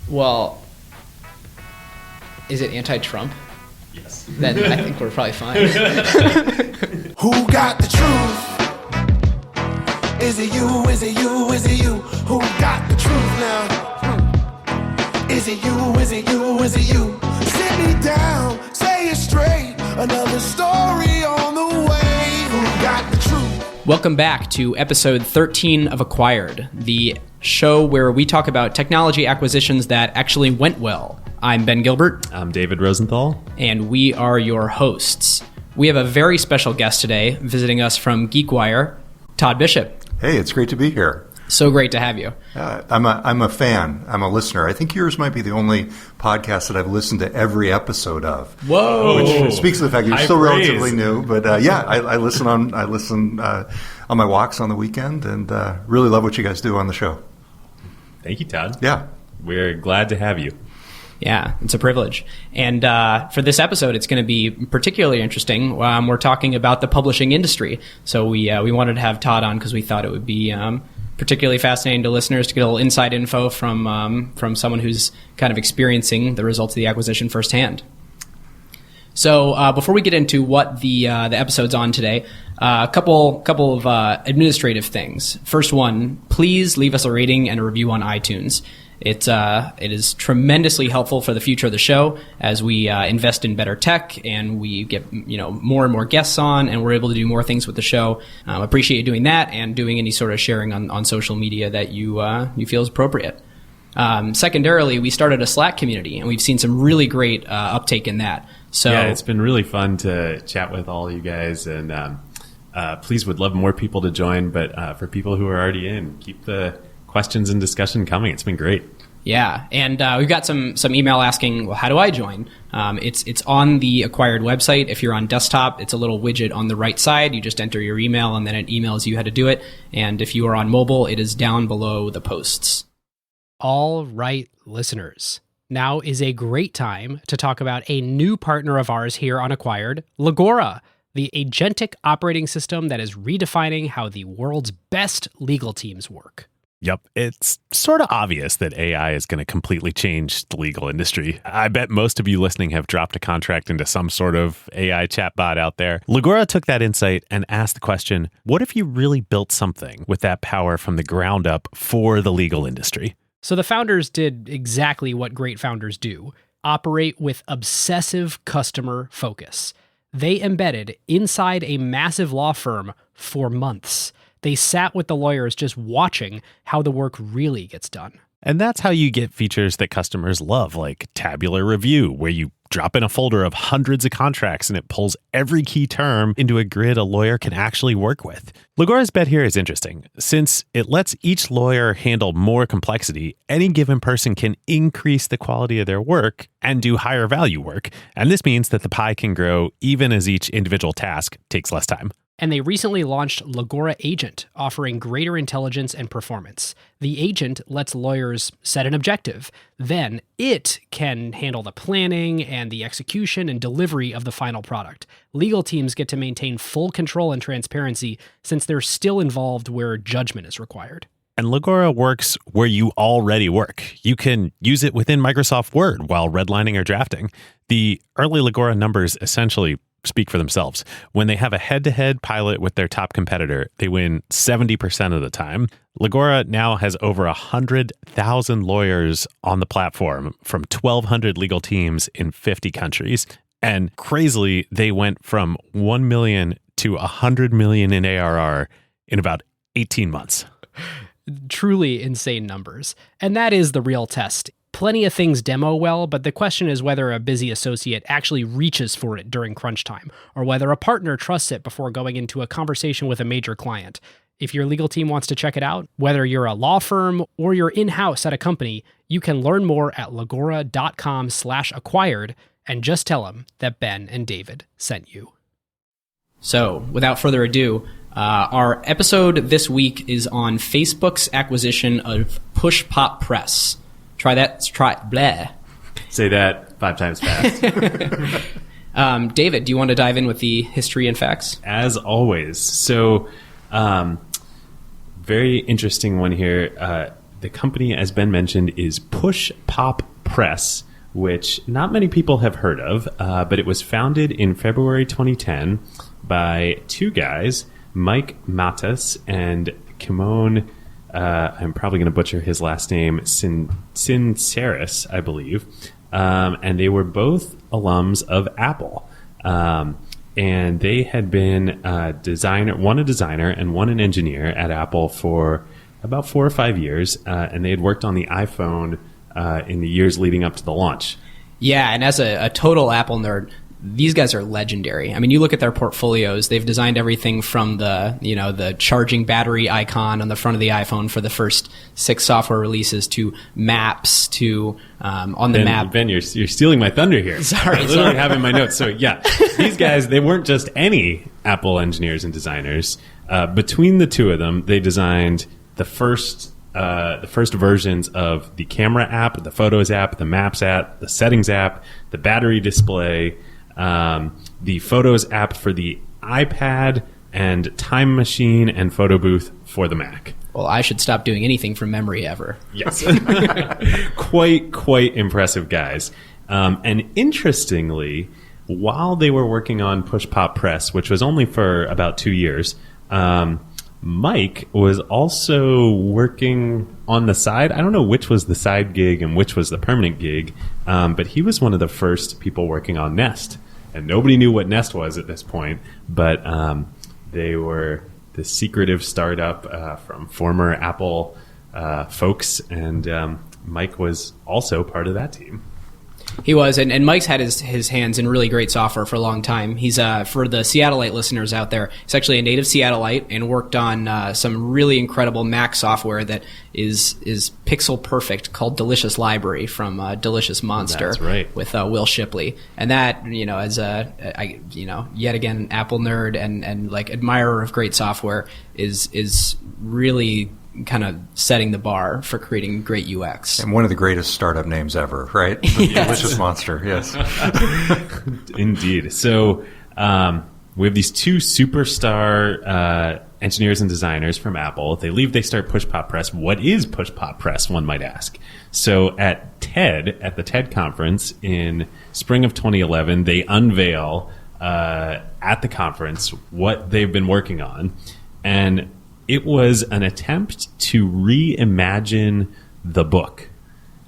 Well, is it anti-Trump? Yes. Then I think we're probably fine. Who got the truth? Is it you? Is it you? Is it you? Who got the truth now? Is it you? Is it you? Is it you? Sit me down, say it straight. Another story on the way. Who got the truth? Welcome back to episode 13 of Acquired, the show where we talk about technology acquisitions that actually went well. I'm Ben Gilbert. I'm David Rosenthal. And we are your hosts. We have a very special guest today visiting us from GeekWire, Todd Bishop. Hey, it's great to be here. So great to have you. I'm a fan. I'm a listener. I think yours might be the only podcast that I've listened to every episode of. Whoa! Which speaks to the fact you're still relatively new. But I listen on my walks on the weekend, and really love what you guys do on the show. Thank you, Todd. Yeah, we're glad to have you. Yeah, it's a privilege. And for this episode, it's going to be particularly interesting. We're talking about the publishing industry. So we wanted to have Todd on because we thought it would be particularly fascinating to listeners to get a little inside info from someone who's kind of experiencing the results of the acquisition firsthand. So before we get into what the episode's on today, a couple of administrative things. First one, please leave us a rating and a review on iTunes. It is tremendously helpful for the future of the show as we invest in better tech and we get more and more guests on, and we're able to do more things with the show. Appreciate you doing that and doing any sort of sharing on social media that you feel is appropriate. Secondarily, we started a Slack community, and we've seen some really great uptake in that. So yeah, it's been really fun to chat with all you guys, and please would love more people to join. But for people who are already in, keep the questions and discussion coming. It's been great. Yeah, and we've got some email asking, well, how do I join? It's on the Acquired website. If you're on desktop, it's a little widget on the right side. You just enter your email, and then it emails you how to do it. And if you are on mobile, it is down below the posts. All right, listeners. Now is a great time to talk about a new partner of ours here on Acquired, Legora, the agentic operating system that is redefining how the world's best legal teams work. Yep, it's sort of obvious that AI is going to completely change the legal industry. I bet most of you listening have dropped a contract into some sort of AI chatbot out there. Legora took that insight and asked the question, what if you really built something with that power from the ground up for the legal industry? So the founders did exactly what great founders do, operate with obsessive customer focus. They embedded inside a massive law firm for months. They sat with the lawyers just watching how the work really gets done. And that's how you get features that customers love, like Tabular Review, where you drop in a folder of hundreds of contracts and it pulls every key term into a grid a lawyer can actually work with. Legora's bet here is interesting. Since it lets each lawyer handle more complexity, any given person can increase the quality of their work and do higher value work. And this means that the pie can grow even as each individual task takes less time. And they recently launched Legora Agent, offering greater intelligence and performance. The agent lets lawyers set an objective. Then it can handle the planning and the execution and delivery of the final product. Legal teams get to maintain full control and transparency since they're still involved where judgment is required. And Legora works where you already work. You can use it within Microsoft Word while redlining or drafting. The early Legora numbers essentially speak for themselves. When they have a head-to-head pilot with their top competitor, they win 70% of the time. Legora now has over 100,000 lawyers on the platform from 1,200 legal teams in 50 countries. And crazily, they went from 1 million to 100 million in ARR in about 18 months. Truly insane numbers. And that is the real test. Plenty of things demo well, but the question is whether a busy associate actually reaches for it during crunch time, or whether a partner trusts it before going into a conversation with a major client. If your legal team wants to check it out, whether you're a law firm or you're in-house at a company, you can learn more at legora.com/acquired and just tell them that Ben and David sent you. So, without further ado, our episode this week is on Facebook's acquisition of Push Pop Press. Try that. Try it. Blah. Say that 5 times fast. David, do you want to dive in with the history and facts? As always. So, very interesting one here. the company, as Ben mentioned, is Push Pop Press, which not many people have heard of, but it was founded in February 2010 by two guys, Mike Matas and Kimon, I'm probably going to butcher his last name, Tsinteris, I believe. And they were both alums of Apple. And they had been one a designer and one an engineer at Apple for about 4 or 5 years. And they had worked on the iPhone in the years leading up to the launch. Yeah, and as a total Apple nerd, these guys are legendary. I mean, you look at their portfolios, they've designed everything from the charging battery icon on the front of the iPhone for the first 6 software releases to maps to on the map. Ben, you're stealing my thunder here. Sorry. I literally have in my notes. So yeah, these guys, they weren't just any Apple engineers and designers. Between the two of them, they designed the first versions of the camera app, the Photos app, the Maps app, the Settings app, the battery display, the Photos app for the iPad, and Time Machine and Photo Booth for the Mac. Well, I should stop doing anything from memory ever. Yes. Quite impressive guys. And interestingly, while they were working on Push Pop Press, which was only for about 2 years, Mike was also working on the side. I don't know which was the side gig and which was the permanent gig, but he was one of the first people working on Nest. And nobody knew what Nest was at this point, but they were the secretive startup from former Apple folks, and Mike was also part of that team. He was, and Mike's had his hands in really great software for a long time. He's for the Seattleite listeners out there, he's actually a native Seattleite and worked on some really incredible Mac software that is pixel perfect, called Delicious Library from Delicious Monster. That's right. With Will Shipley, and that as yet again an Apple nerd and like admirer of great software is really kind of setting the bar for creating great UX. And one of the greatest startup names ever, right? Yes. Delicious Monster, yes. Indeed. So we have these two superstar engineers and designers from Apple. They start Push Pop Press. What is Push Pop Press, one might ask? So at the TED conference in spring of 2011, they unveil at the conference what they've been working on. And it was an attempt to reimagine the book.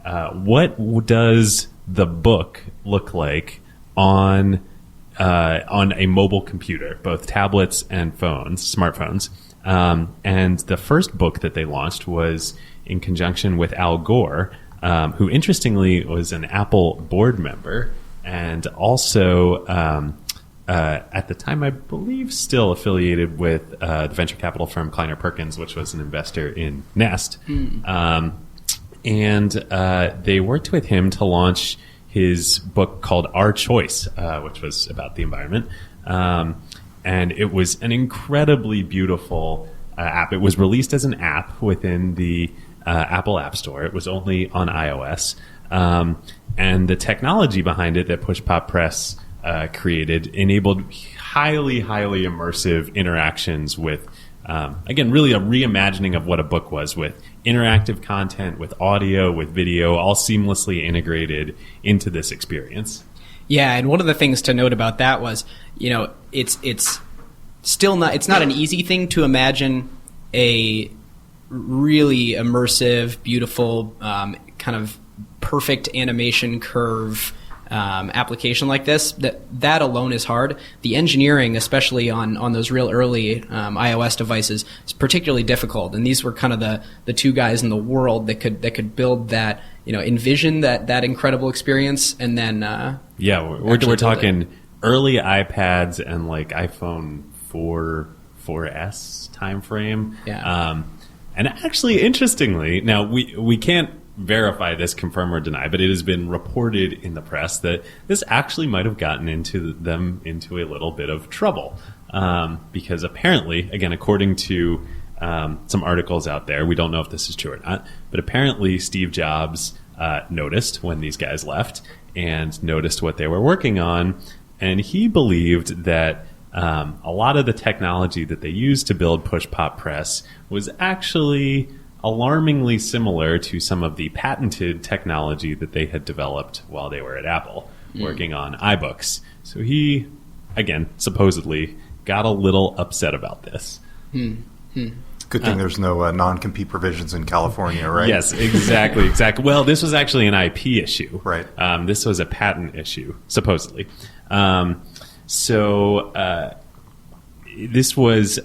What does the book look like on a mobile computer, both tablets and smartphones? And the first book that they launched was in conjunction with Al Gore, who interestingly was an Apple board member and also at the time, I believe, still affiliated with the venture capital firm Kleiner Perkins, which was an investor in Nest. And they worked with him to launch his book called Our Choice, which was about the environment. And it was an incredibly beautiful app. It was released as an app within the Apple App Store. It was only on iOS. And the technology behind it that Push Pop Press created enabled highly immersive interactions with, again, really a reimagining of what a book was, with interactive content, with audio, with video, all seamlessly integrated into this experience. Yeah, and one of the things to note about that was, it's still not an easy thing to imagine a really immersive, beautiful, kind of perfect animation curve application like this. That alone is hard. The engineering, especially on those real early iOS devices, is particularly difficult. And these were kind of the two guys in the world that could build that, envision that incredible experience, and then we're talking early iPads and like iPhone 4S time frame. Yeah. And actually, interestingly, now we can't verify this, confirm or deny, but it has been reported in the press that this actually might have gotten them into a little bit of trouble, because apparently, again, according to some articles out there, we don't know if this is true or not, but apparently Steve Jobs noticed when these guys left and noticed what they were working on, and he believed that a lot of the technology that they used to build Push Pop Press was actually alarmingly similar to some of the patented technology that they had developed while they were at Apple, working on iBooks. So he, again, supposedly got a little upset about this. Good thing there's no non-compete provisions in California, right? Yes, exactly. Well, this was actually an IP issue. Right. This was a patent issue, supposedly. This was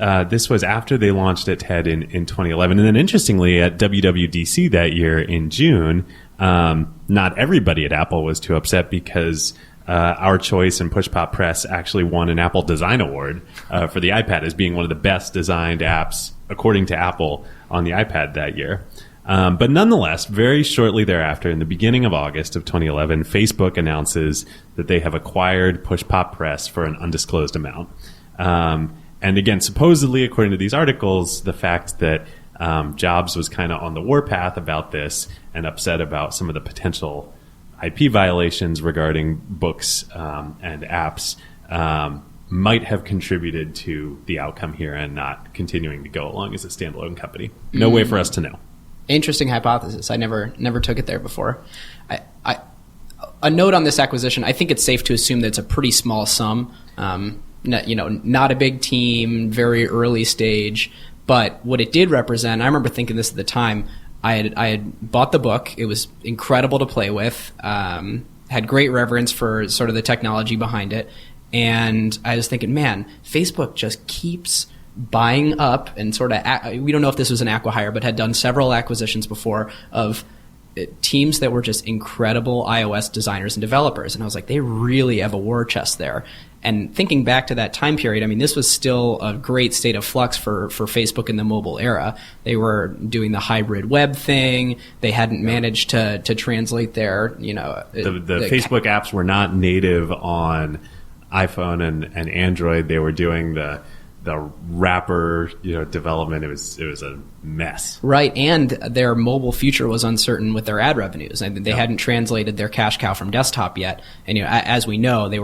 after they launched at TED in 2011, and then interestingly at WWDC that year in June, not everybody at Apple was too upset because Our Choice and Push Pop Press actually won an Apple Design Award for the iPad as being one of the best designed apps according to Apple on the iPad that year. But nonetheless, very shortly thereafter, in the beginning of August of 2011, Facebook announces that they have acquired Push Pop Press for an undisclosed amount. And again, supposedly, according to these articles, the fact that Jobs was kind of on the warpath about this and upset about some of the potential IP violations regarding books and apps might have contributed to the outcome here and not continuing to go along as a standalone company. No way for us to know. Interesting hypothesis. I never took it there before. A note on this acquisition, I think it's safe to assume that it's a pretty small sum. Not a big team, very early stage. But what it did represent, I remember thinking this at the time, I had bought the book. It was incredible to play with, had great reverence for sort of the technology behind it. And I was thinking, man, Facebook just keeps buying up and sort of, we don't know if this was an acqui-hire, but had done several acquisitions before of teams that were just incredible iOS designers and developers. And I was like, they really have a war chest there. And thinking back to that time period, I mean, this was still a great state of flux for Facebook in the mobile era. They were doing the hybrid web thing. They hadn't managed to translate their, the Facebook apps were not native on iPhone and Android. They were doing the wrapper, development. It was a mess. Right, and their mobile future was uncertain with their ad revenues. And they hadn't translated their cash cow from desktop yet. And as we know, they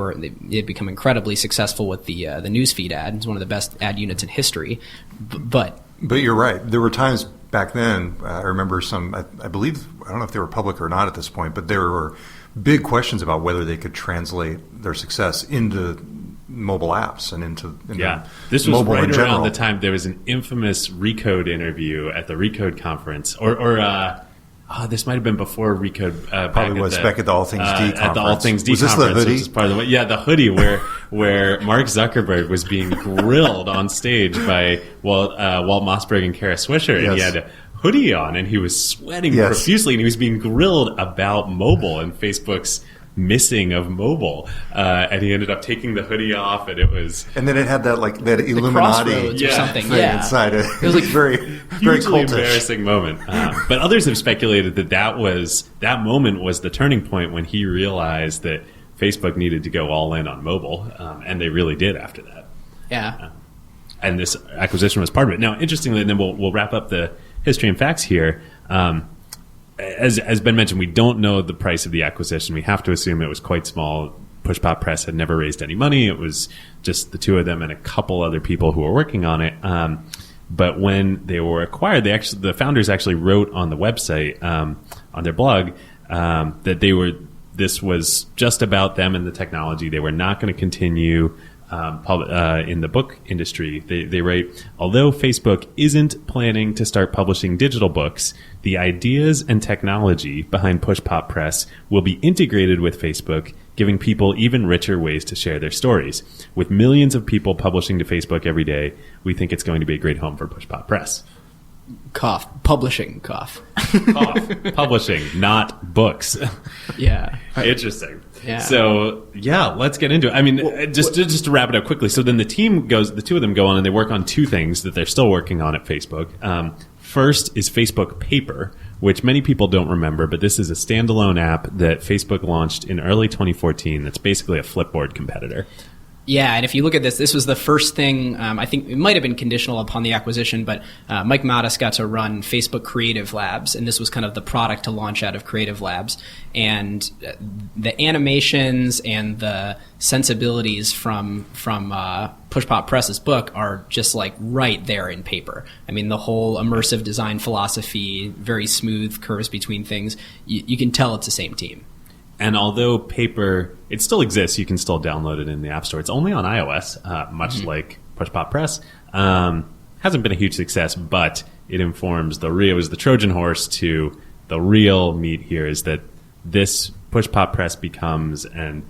had become incredibly successful with the newsfeed ad. It's one of the best ad units in history. But you're right. There were times back then. I remember some. I believe, I don't know if they were public or not at this point, but there were big questions about whether they could translate their success into mobile apps and into this was mobile right in around the time there was an infamous Recode interview at the Recode conference, or this might have been before Recode. Probably was back at the All Things D conference. At the All Things D was conference, this the hoodie? which is part of the hoodie where Mark Zuckerberg was being grilled on stage by Walt Mossberg and Kara Swisher, and he had a hoodie on and he was sweating profusely, and he was being grilled about mobile and Facebook's missing of mobile, and he ended up taking the hoodie off, and it was, and then it had that that Illuminati or something thing inside it. It was like very hugely cultish. Embarrassing moment. But others have speculated that moment was the turning point when he realized that Facebook needed to go all in on mobile, and they really did after that. Yeah. And this acquisition was part of it. Now, interestingly, and then we'll wrap up the history and facts here. As Ben mentioned, we don't know the price of the acquisition. We have to assume it was quite small. Push Pop Press had never raised any money. It was just the two of them and a couple other people who were working on it. But when they were acquired, the founders actually wrote on the website, on their blog, that this was just about them and the technology. They were not going to continue in the book industry. They write, although Facebook isn't planning to start publishing digital books, the ideas and technology behind Push Pop Press will be integrated with Facebook, giving people even richer ways to share their stories. With millions of people publishing to Facebook every day, we think it's going to be a great home for Push Pop Press. Cough. Publishing. Cough. Cough. Publishing, not books. Yeah. Interesting. Yeah. So, let's get into it. I mean, just to wrap it up quickly. So then the two of them go on and they work on two things that they're still working on at Facebook. First is Facebook Paper, which many people don't remember, but this is a standalone app that Facebook launched in early 2014 that's basically a Flipboard competitor. Yeah, and if you look at this was the first thing, I think it might have been conditional upon the acquisition, but Mike Mattis got to run Facebook Creative Labs, and this was kind of the product to launch out of Creative Labs. And the animations and the sensibilities from Push Pop Press's book are just like right there in paper. I mean, the whole immersive design philosophy, very smooth curves between things, you can tell it's the same team. And although paper, it still exists, you can still download it in the App Store. It's only on iOS, much like Push Pop Press. Hasn't been a huge success, but it informs it was the Trojan horse to the real meat here is that this Push Pop Press becomes, and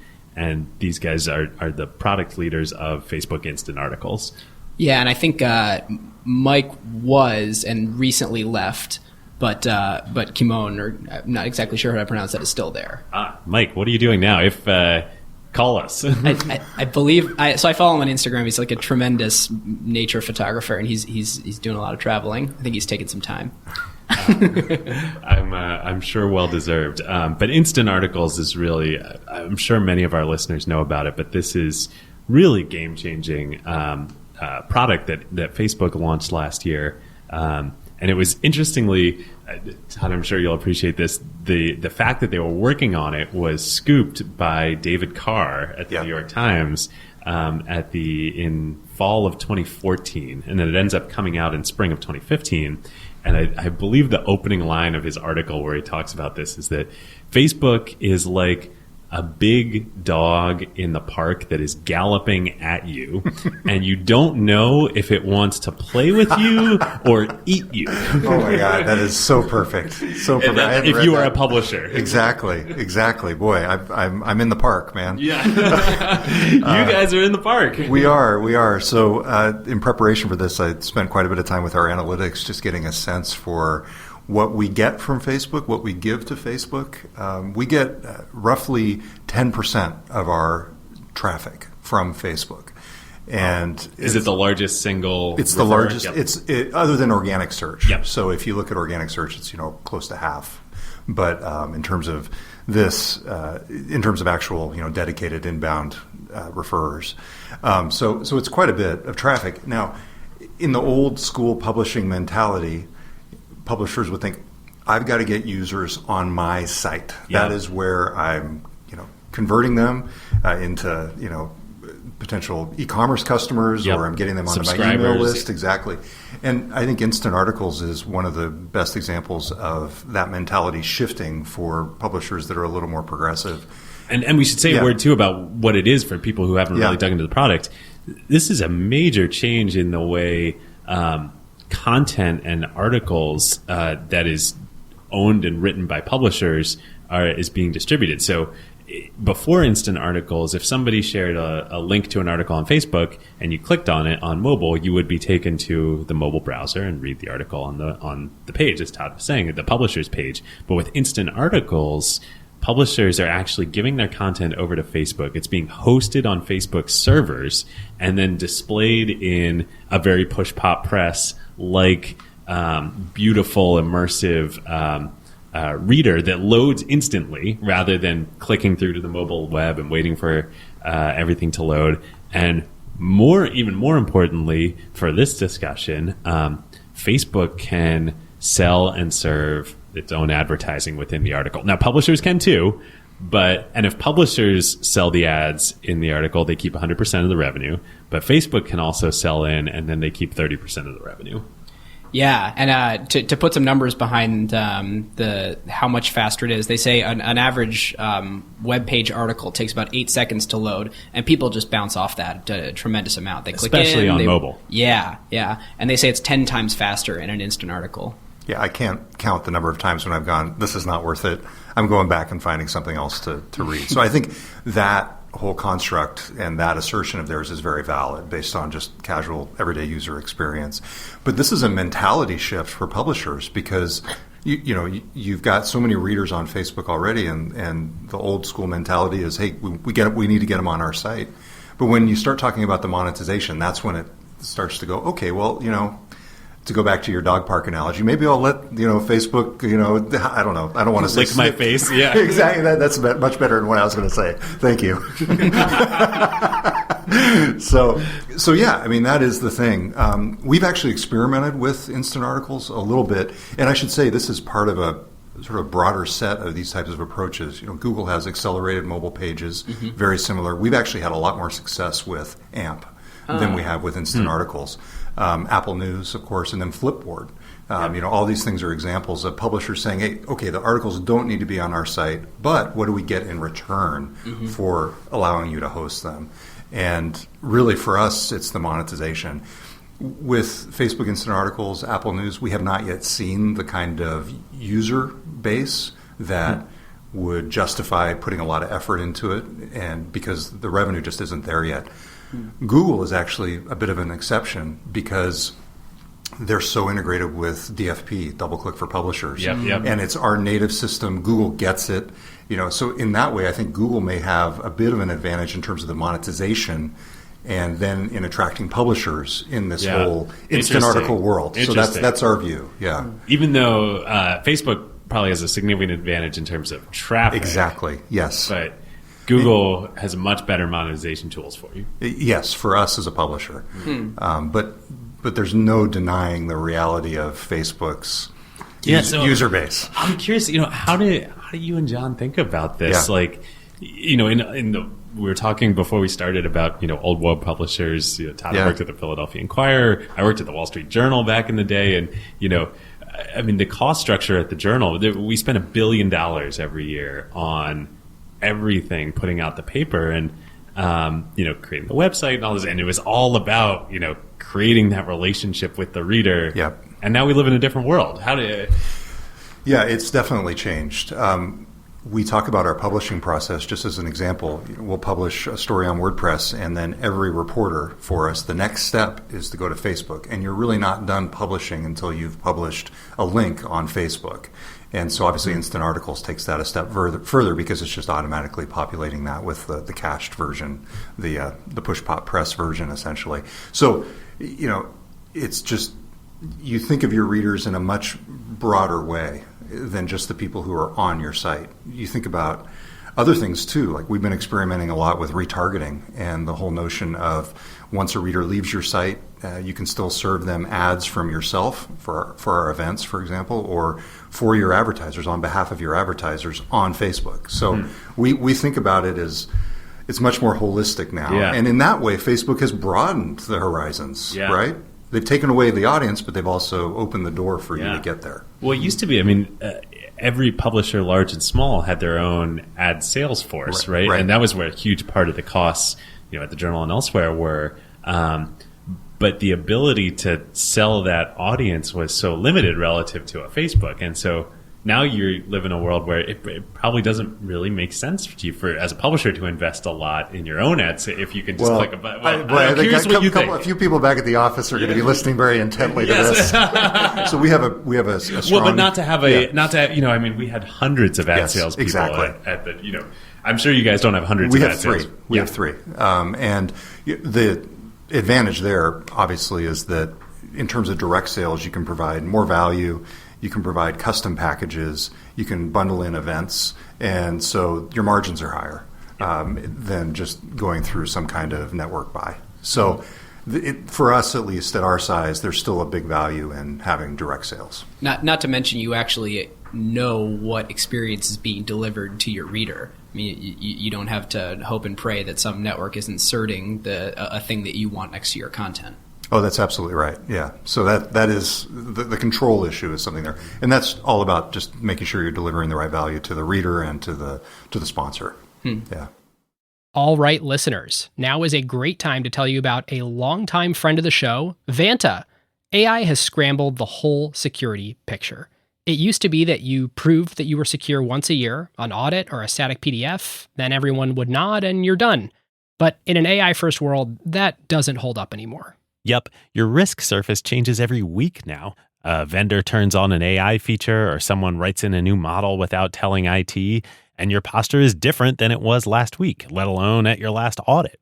these guys are the product leaders of Facebook Instant Articles. Yeah, and I think Mike was and recently left. But Kimon, or I'm not exactly sure how to pronounce that, is still there. Mike, what are you doing now? Call us. I believe so. I follow him on Instagram. He's like a tremendous nature photographer, and he's doing a lot of traveling. I think he's taking some time. I'm sure well deserved. But Instant Articles is really, I'm sure many of our listeners know about it, but this is really game changing product that Facebook launched last year. And it was interestingly, Todd, I'm sure you'll appreciate this, the fact that they were working on it was scooped by David Carr at the New York Times in fall of 2014, and then it ends up coming out in spring of 2015. And I believe the opening line of his article where he talks about this is that Facebook is like a big dog in the park that is galloping at you, and you don't know if it wants to play with you or eat you. Oh my God, that is so perfect. So perfect. If you are a publisher. Exactly. Boy, I'm in the park, man. Yeah. You guys are in the park. We are. So in preparation for this, I spent quite a bit of time with our analytics, just getting a sense for what we get from Facebook, what we give to Facebook. We get roughly 10% of our traffic from Facebook. And is it the largest single? It's the largest. Yep. Other than organic search. Yep. So if you look at organic search, it's close to half. But in terms of this, in terms of actual dedicated inbound referrers, so it's quite a bit of traffic. Now, in the old school publishing mentality, publishers would think, I've got to get users on my site. Yeah. That is where I'm, converting them into, potential e-commerce customers, or I'm getting them onto my email list. Exactly. And I think Instant Articles is one of the best examples of that mentality shifting for publishers that are a little more progressive. And we should say a word, too, about what it is for people who haven't really dug into the product. This is a major change in the way content and articles that is owned and written by publishers is being distributed. So before Instant Articles, if somebody shared a link to an article on Facebook and you clicked on it on mobile, you would be taken to the mobile browser and read the article on the page, as Todd was saying, the publisher's page. But with Instant Articles, publishers are actually giving their content over to Facebook. It's being hosted on Facebook servers and then displayed in a very push pop press like beautiful, immersive reader that loads instantly rather than clicking through to the mobile web and waiting for everything to load. And even more importantly for this discussion, Facebook can sell and serve its own advertising within the article. Now, publishers can too, and if publishers sell the ads in the article, they keep 100% of the revenue. But Facebook can also sell in, and then they keep 30% of the revenue. Yeah, and to put some numbers behind how much faster it is, they say an average web page article takes about 8 seconds to load, and people just bounce off that a tremendous amount. They click especially on mobile. Yeah, and they say it's 10 times faster in an instant article. Yeah, I can't count the number of times when I've gone, this is not worth it. I'm going back and finding something else to read. So I think that whole construct and that assertion of theirs is very valid based on just casual, everyday user experience. But this is a mentality shift for publishers because you've got so many readers on Facebook already, and the old school mentality is, hey, we need to get them on our site. But when you start talking about the monetization, that's when it starts to go, okay, well, to go back to your dog park analogy, maybe I'll let Facebook. I don't know. I don't want to say lick my face. Yeah, exactly. That's much better than what I was going to say. Thank you. So yeah, I mean, that is the thing. We've actually experimented with instant articles a little bit, and I should say this is part of a sort of broader set of these types of approaches. Google has accelerated mobile pages, very similar. We've actually had a lot more success with AMP than we have with instant articles. Apple News, of course, and then Flipboard. All these things are examples of publishers saying, hey, okay, the articles don't need to be on our site, but what do we get in return for allowing you to host them? And really for us, it's the monetization. With Facebook Instant Articles, Apple News, we have not yet seen the kind of user base that would justify putting a lot of effort into it, and because the revenue just isn't there yet. Google is actually a bit of an exception because they're so integrated with DFP, DoubleClick for Publishers. And it's our native system. Google gets it. So in that way, I think Google may have a bit of an advantage in terms of the monetization and then in attracting publishers in this whole instant article world. So that's our view. Yeah. Even though Facebook probably has a significant advantage in terms of traffic. Exactly. Yes. But Google has much better monetization tools for you. Yes, for us as a publisher. But there's no denying the reality of Facebook's user base. I'm curious, how do you and John think about this? Yeah. Like, we were talking before we started about, old web publishers. Todd worked at the Philadelphia Inquirer. I worked at the Wall Street Journal back in the day. And, the cost structure at the Journal, we spend $1 billion every year on everything, putting out the paper and, creating the website and all this. And it was all about, creating that relationship with the reader. Yep. And now we live in a different world. How do you... Yeah, it's definitely changed. We talk about our publishing process just as an example. We'll publish a story on WordPress, and then every reporter for us, the next step is to go to Facebook. And you're really not done publishing until you've published a link on Facebook. And so obviously Instant Articles takes that a step further because it's just automatically populating that with the cached version, the push pop press version, essentially. So, it's just, you think of your readers in a much broader way than just the people who are on your site. You think about other things too, like we've been experimenting a lot with retargeting and the whole notion of once a reader leaves your site, you can still serve them ads from yourself for our events, for example, or for your advertisers, on behalf of your advertisers on Facebook. So we think about it as it's much more holistic now. Yeah. And in that way, Facebook has broadened the horizons, right? They've taken away the audience, but they've also opened the door for you to get there. Well, it used to be, every publisher, large and small, had their own ad sales force, right? And that was where a huge part of the costs, at the Journal and elsewhere were. But the ability to sell that audience was so limited relative to a Facebook. And so now you live in a world where it probably doesn't really make sense for you, as a publisher, to invest a lot in your own ads if you can just click a button. I'm curious what you think. A few people back at the office are going to be listening very intently to this. So we have a strong... Well, but not to have we had hundreds of ad sales people at the, I'm sure you guys don't have hundreds of ad sales. We have three. And the advantage there, obviously, is that in terms of direct sales, you can provide more value. You can provide custom packages. You can bundle in events. And so your margins are higher than just going through some kind of network buy. So for us, at least at our size, there's still a big value in having direct sales. Not to mention you actually know what experience is being delivered to your reader. You don't have to hope and pray that some network is inserting a thing that you want next to your content. Oh, that's absolutely right. Yeah. So that is the control issue is something there, and that's all about just making sure you're delivering the right value to the reader and to the sponsor. Yeah. All right, listeners. Now is a great time to tell you about a longtime friend of the show, Vanta. AI has scrambled the whole security picture. It used to be that you proved that you were secure once a year, an audit or a static PDF, then everyone would nod and you're done. But in an AI-first world, that doesn't hold up anymore. Yep, your risk surface changes every week now. A vendor turns on an AI feature or someone writes in a new model without telling IT, and your posture is different than it was last week, let alone at your last audit.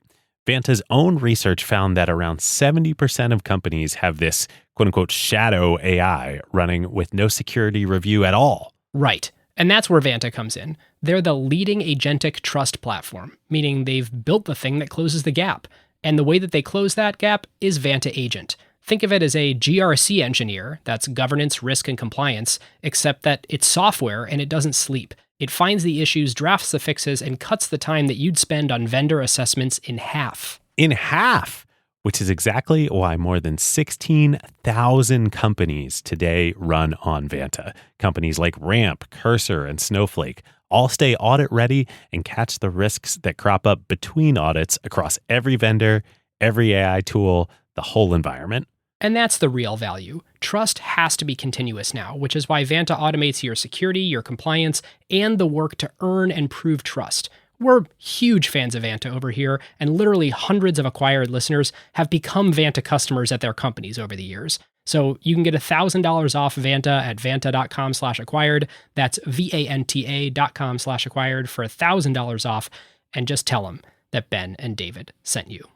Vanta's own research found that around 70% of companies have this quote-unquote shadow AI running with no security review at all. Right. And that's where Vanta comes in. They're the leading agentic trust platform, meaning they've built the thing that closes the gap. And the way that they close that gap is Vanta Agent. Think of it as a GRC engineer, that's governance, risk, and compliance, except that it's software and it doesn't sleep. It finds the issues, drafts the fixes, and cuts the time that you'd spend on vendor assessments in half. In half, which is exactly why more than 16,000 companies today run on Vanta. Companies like Ramp, Cursor, and Snowflake all stay audit ready and catch the risks that crop up between audits across every vendor, every AI tool, the whole environment. And that's the real value. Trust has to be continuous now, which is why Vanta automates your security, your compliance, and the work to earn and prove trust. We're huge fans of Vanta over here, and literally hundreds of acquired listeners have become Vanta customers at their companies over the years. So you can get $1,000 off Vanta at vanta.com/acquired. That's VANTA.com/acquired for $1,000 off. And just tell them that Ben and David sent you.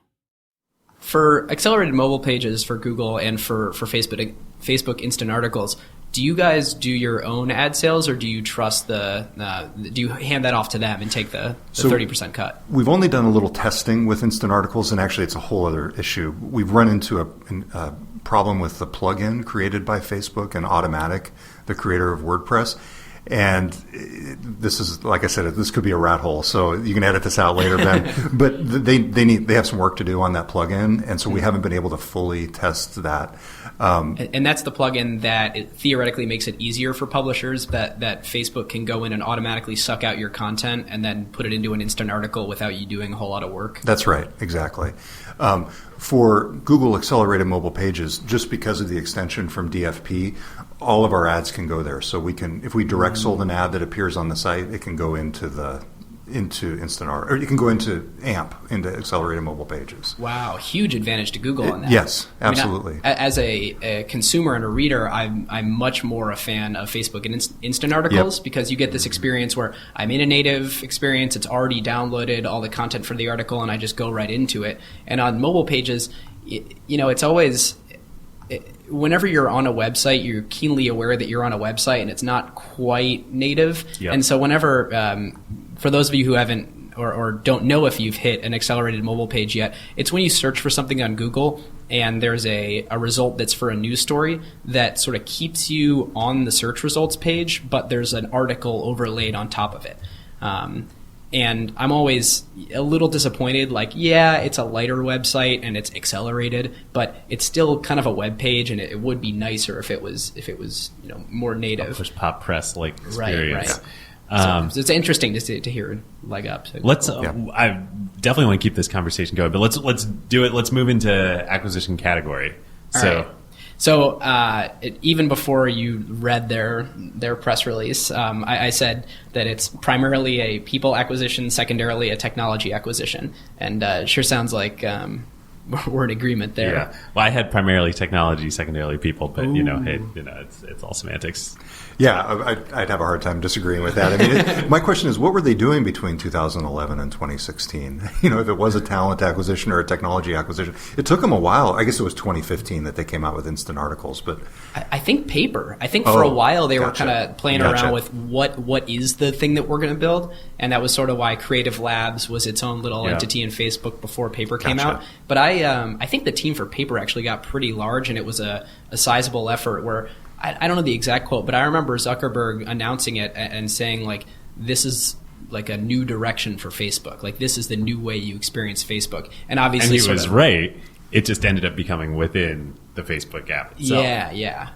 For accelerated mobile pages for Google and for Facebook Instant Articles, do you guys do your own ad sales, or do you trust do you hand that off to them and take the 30% cut? We've only done a little testing with Instant Articles, and actually it's a whole other issue. We've run into a problem with the plugin created by Facebook and Automatic, the creator of WordPress. And this is, like I said, this could be a rat hole, so you can edit this out later, Ben. But they have some work to do on that plugin, and so we haven't been able to fully test that. And that's the plugin that it theoretically makes it easier for publishers that Facebook can go in and automatically suck out your content and then put it into an instant article without you doing a whole lot of work. That's right, exactly. For Google Accelerated Mobile Pages, just because of the extension from DFP, all of our ads can go there. So we can, if we direct sold an ad that appears on the site, it can go into Instant Art, or you can go into AMP, into Accelerated Mobile Pages. Wow, huge advantage to Google on that. Yes, absolutely. I mean, as a consumer and a reader, I'm much more a fan of Facebook and Instant Articles because you get this experience where I'm in a native experience, it's already downloaded all the content for the article, and I just go right into it. And on mobile pages, it's always, whenever you're on a website, you're keenly aware that you're on a website and it's not quite native. Yep. And so whenever, for those of you who haven't or don't know if you've hit an accelerated mobile page yet, it's when you search for something on Google and there's a result that's for a news story that sort of keeps you on the search results page, but there's an article overlaid on top of it. And I'm always a little disappointed, like, yeah, it's a lighter website and it's accelerated, but it's still kind of a web page, and it would be nicer if it was more native. Push pop press like experience. Right. So it's interesting to hear it leg up. I definitely want to keep this conversation going, but let's do it. Let's move into acquisition category. So even before you read their press release, I said that it's primarily a people acquisition, secondarily a technology acquisition, and it sure sounds like we're in agreement there. Yeah. Well, I had primarily technology, secondarily people, but it's all semantics. Yeah, I'd have a hard time disagreeing with that. I mean, my question is, what were they doing between 2011 and 2016? If it was a talent acquisition or a technology acquisition, it took them a while. I guess it was 2015 that they came out with Instant Articles, but I think paper. I think for a while they were kind of playing around with what is the thing that we're going to build, and that was sort of why Creative Labs was its own little entity in Facebook before paper came out. But I think the team for paper actually got pretty large, and it was a sizable effort where. I don't know the exact quote, but I remember Zuckerberg announcing it and saying, like, this is like a new direction for Facebook. Like, this is the new way you experience Facebook. And obviously, and he was right. It just ended up becoming within the Facebook app itself. Yeah.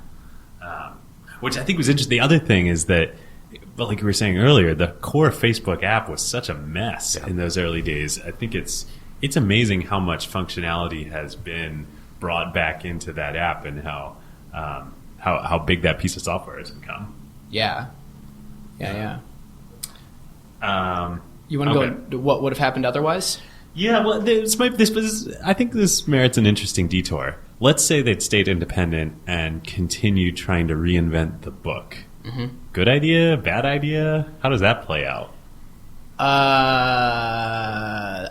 Which I think was interesting. The other thing is that, well, like you were saying earlier, the core Facebook app was such a mess in those early days. I think it's amazing how much functionality has been brought back into that app, and how big that piece of software has become. Yeah. You want to go to what would have happened otherwise? Yeah, well, I think this merits an interesting detour. Let's say they'd stayed independent and continued trying to reinvent the book. Mm-hmm. Good idea? Bad idea? How does that play out?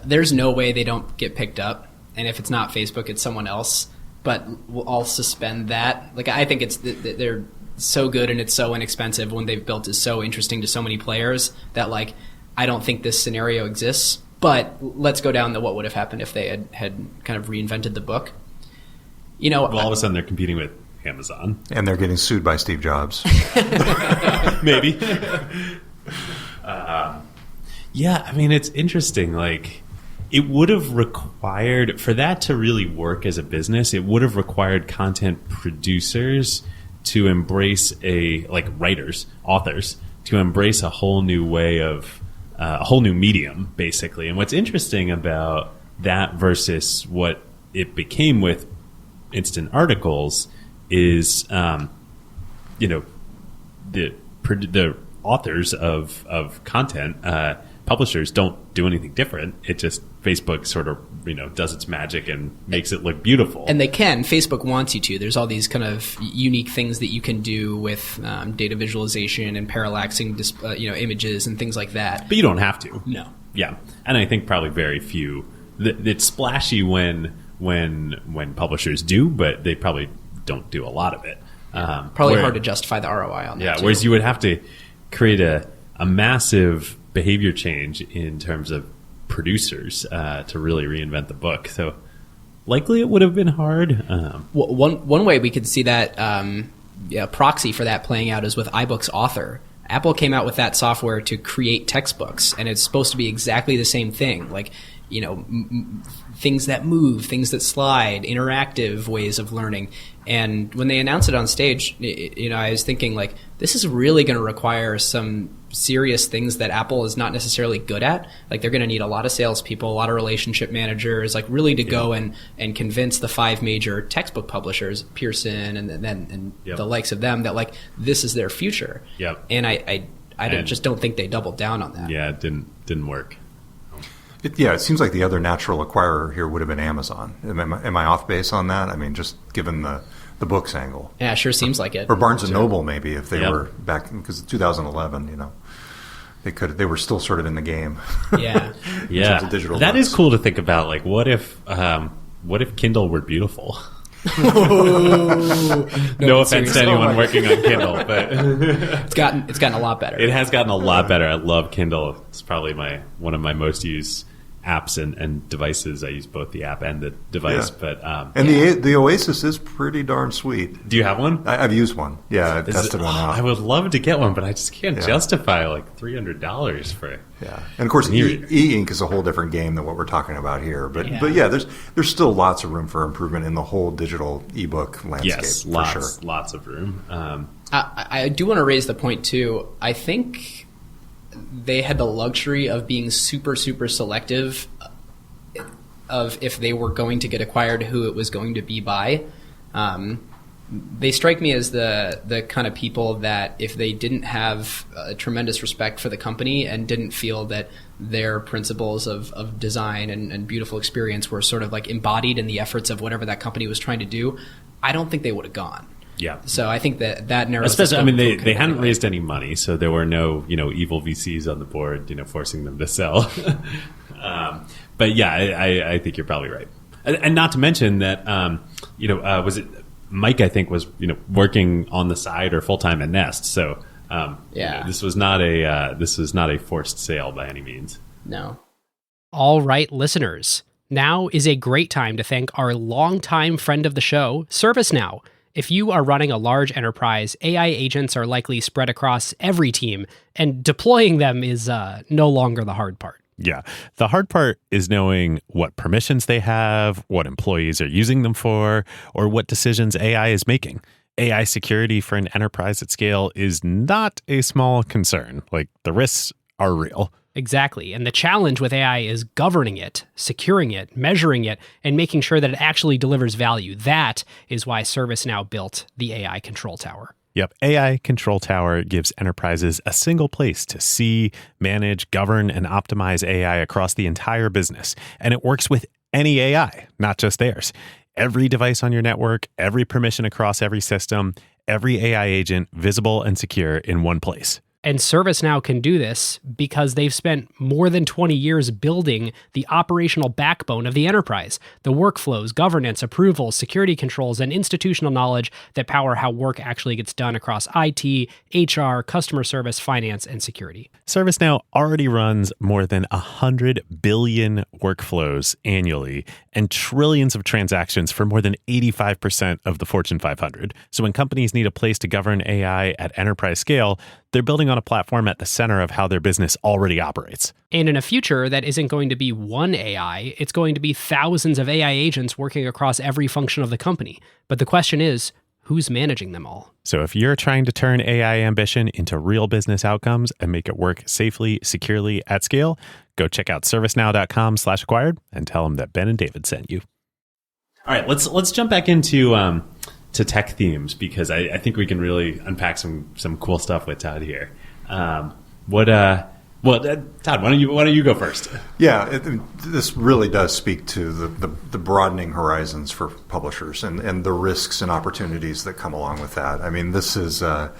There's no way they don't get picked up. And if it's not Facebook, it's someone else. But I'll suspend that. Like, I think they're so good and it's so inexpensive when they've built is so interesting to so many players that, like, I don't think this scenario exists. But let's go down to what would have happened if they had kind of reinvented the book. Well, all of a sudden they're competing with Amazon. And they're getting sued by Steve Jobs. Maybe. Yeah, I mean, it's interesting. Like, it would have required, for that to really work as a business, it would have required content producers to embrace writers, authors, to embrace a whole new way of, a whole new medium, basically. And what's interesting about that versus what it became with instant articles is, the authors of content, publishers don't do anything different. It just, Facebook sort of, does its magic and makes it look beautiful. And they can. Facebook wants you to. There's all these kind of unique things that you can do with data visualization and parallaxing, images and things like that. But you don't have to. No. Yeah. And I think probably very few. It's splashy when publishers do, but they probably don't do a lot of it. Probably hard to justify the ROI on that. Yeah, too. whereas you would have to create a massive behavior change in terms of producers to really reinvent the book. So likely it would have been hard. One way we could see that proxy for that playing out is with iBooks Author. Apple came out with that software to create textbooks, and it's supposed to be exactly the same thing. Like, things that move, things that slide, interactive ways of learning. And when they announced it on stage, I was thinking, like, this is really going to require some serious things that Apple is not necessarily good at. Like, they're going to need a lot of salespeople, a lot of relationship managers, like really to go and convince the 5 major textbook publishers, Pearson and the likes of them, that like this is their future. Yep. And I just don't think they doubled down on that. Yeah, it didn't work. It seems like the other natural acquirer here would have been Amazon. Am I off base on that? I mean, just given the books angle. Yeah, it sure seems like it. Or Barnes & Noble, maybe, if they were back, because 2011, they were still sort of in the game. Yeah. Yeah. terms of digital That books. is cool to think about. Like, what if Kindle were beautiful? No offense to anyone working on Kindle, but It's gotten a lot better. it has gotten a lot better. I love Kindle. It's probably one of my most used apps and devices. I use both the app and the device. Yeah. But And the Oasis is pretty darn sweet. do you have one? I've used one. Yeah, I've tested one out. I would love to get one, but I just can't Yeah. justify like $300 for it. Yeah, and of course, e-ink is a whole different game than what we're talking about here. But yeah, there's still lots of room for improvement in the whole digital ebook landscape. Yes, for sure. lots of room. I do want to raise the point too. I think they had the luxury of being super, super selective of if they were going to get acquired, who it was going to be by. They strike me as the kind of people that if they didn't have a tremendous respect for the company and didn't feel that their principles of design and beautiful experience were sort of like embodied in the efforts of whatever that company was trying to do, I don't think they would have gone. Yeah. So I think that narrows the Especially, scope they anyway. hadn't raised any money, so there were no, evil VCs on the board, forcing them to sell. But yeah, I think you're probably right. And not to mention that, was it Mike, I think, was, working on the side or full-time at Nest. So, this was not a forced sale by any means. No. All right, listeners. Now is a great time to thank our longtime friend of the show, ServiceNow. If you are running a large enterprise, AI agents are likely spread across every team, and deploying them is no longer the hard part. Yeah. The hard part is knowing what permissions they have, what employees are using them for, or what decisions AI is making. AI security for an enterprise at scale is not a small concern. Like, the risks are real. Exactly. And the challenge with AI is governing it, securing it, measuring it, and making sure that it actually delivers value. That is why ServiceNow built the AI Control Tower. Yep. AI Control Tower gives enterprises a single place to see, manage, govern, and optimize AI across the entire business. And it works with any AI, not just theirs. Every device on your network, every permission across every system, every AI agent visible and secure in one place. And ServiceNow can do this because they've spent more than 20 years building the operational backbone of the enterprise, the workflows, governance, approvals, security controls, and institutional knowledge that power how work actually gets done across IT, HR, customer service, finance, and security. ServiceNow already runs more than 100 billion workflows annually and trillions of transactions for more than 85% of the Fortune 500. So when companies need a place to govern AI at enterprise scale, they're building on a platform at the center of how their business already operates. And in a future that isn't going to be one AI, it's going to be thousands of AI agents working across every function of the company. But the question is, who's managing them all? So if you're trying to turn AI ambition into real business outcomes and make it work safely, securely, at scale, go check out servicenow.com/acquired and tell them that Ben and David sent you. All right, let's jump back into to tech themes, because I think we can really unpack some cool stuff with Todd here. Todd, why don't you go first? Yeah, this really does speak to the broadening horizons for publishers and the risks and opportunities that come along with that. I mean, this is, I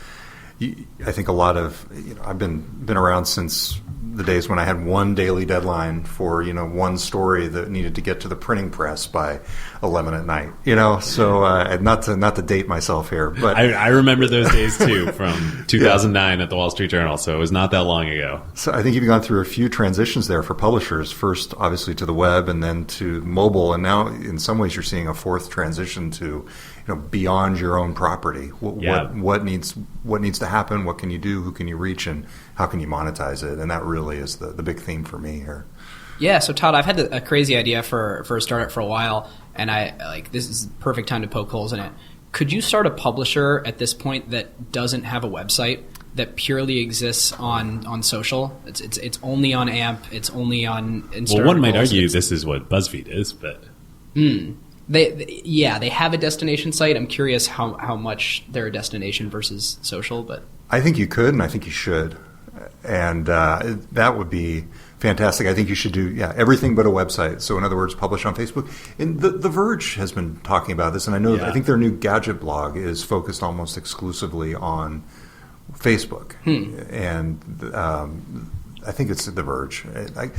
think a lot of, I've been around since the days when I had one daily deadline for, one story that needed to get to the printing press by 11 at night, so not to date myself here, but I remember those days too from 2009 at the Wall Street Journal. So it was not that long ago. So I think you've gone through a few transitions there for publishers, first obviously to the web and then to mobile. And now in some ways you're seeing a fourth transition to, beyond your own property. What needs to happen? What can you do? Who can you reach? And how can you monetize it? And that really is the big theme for me here. Yeah, so Todd, I've had a crazy idea for a startup for a while, and this is the perfect time to poke holes in it. Could you start a publisher at this point that doesn't have a website, that purely exists on social? It's only on AMP, it's only on Instagram. Well, one might argue this is what BuzzFeed is, but They have a destination site. I'm curious how much they're a destination versus social, but I think you could, and I think you should, and that would be fantastic. I think you should do everything but a website. So in other words, publish on Facebook. And the Verge has been talking about this, and I know I think their new gadget blog is focused almost exclusively on Facebook, and I think it's The Verge.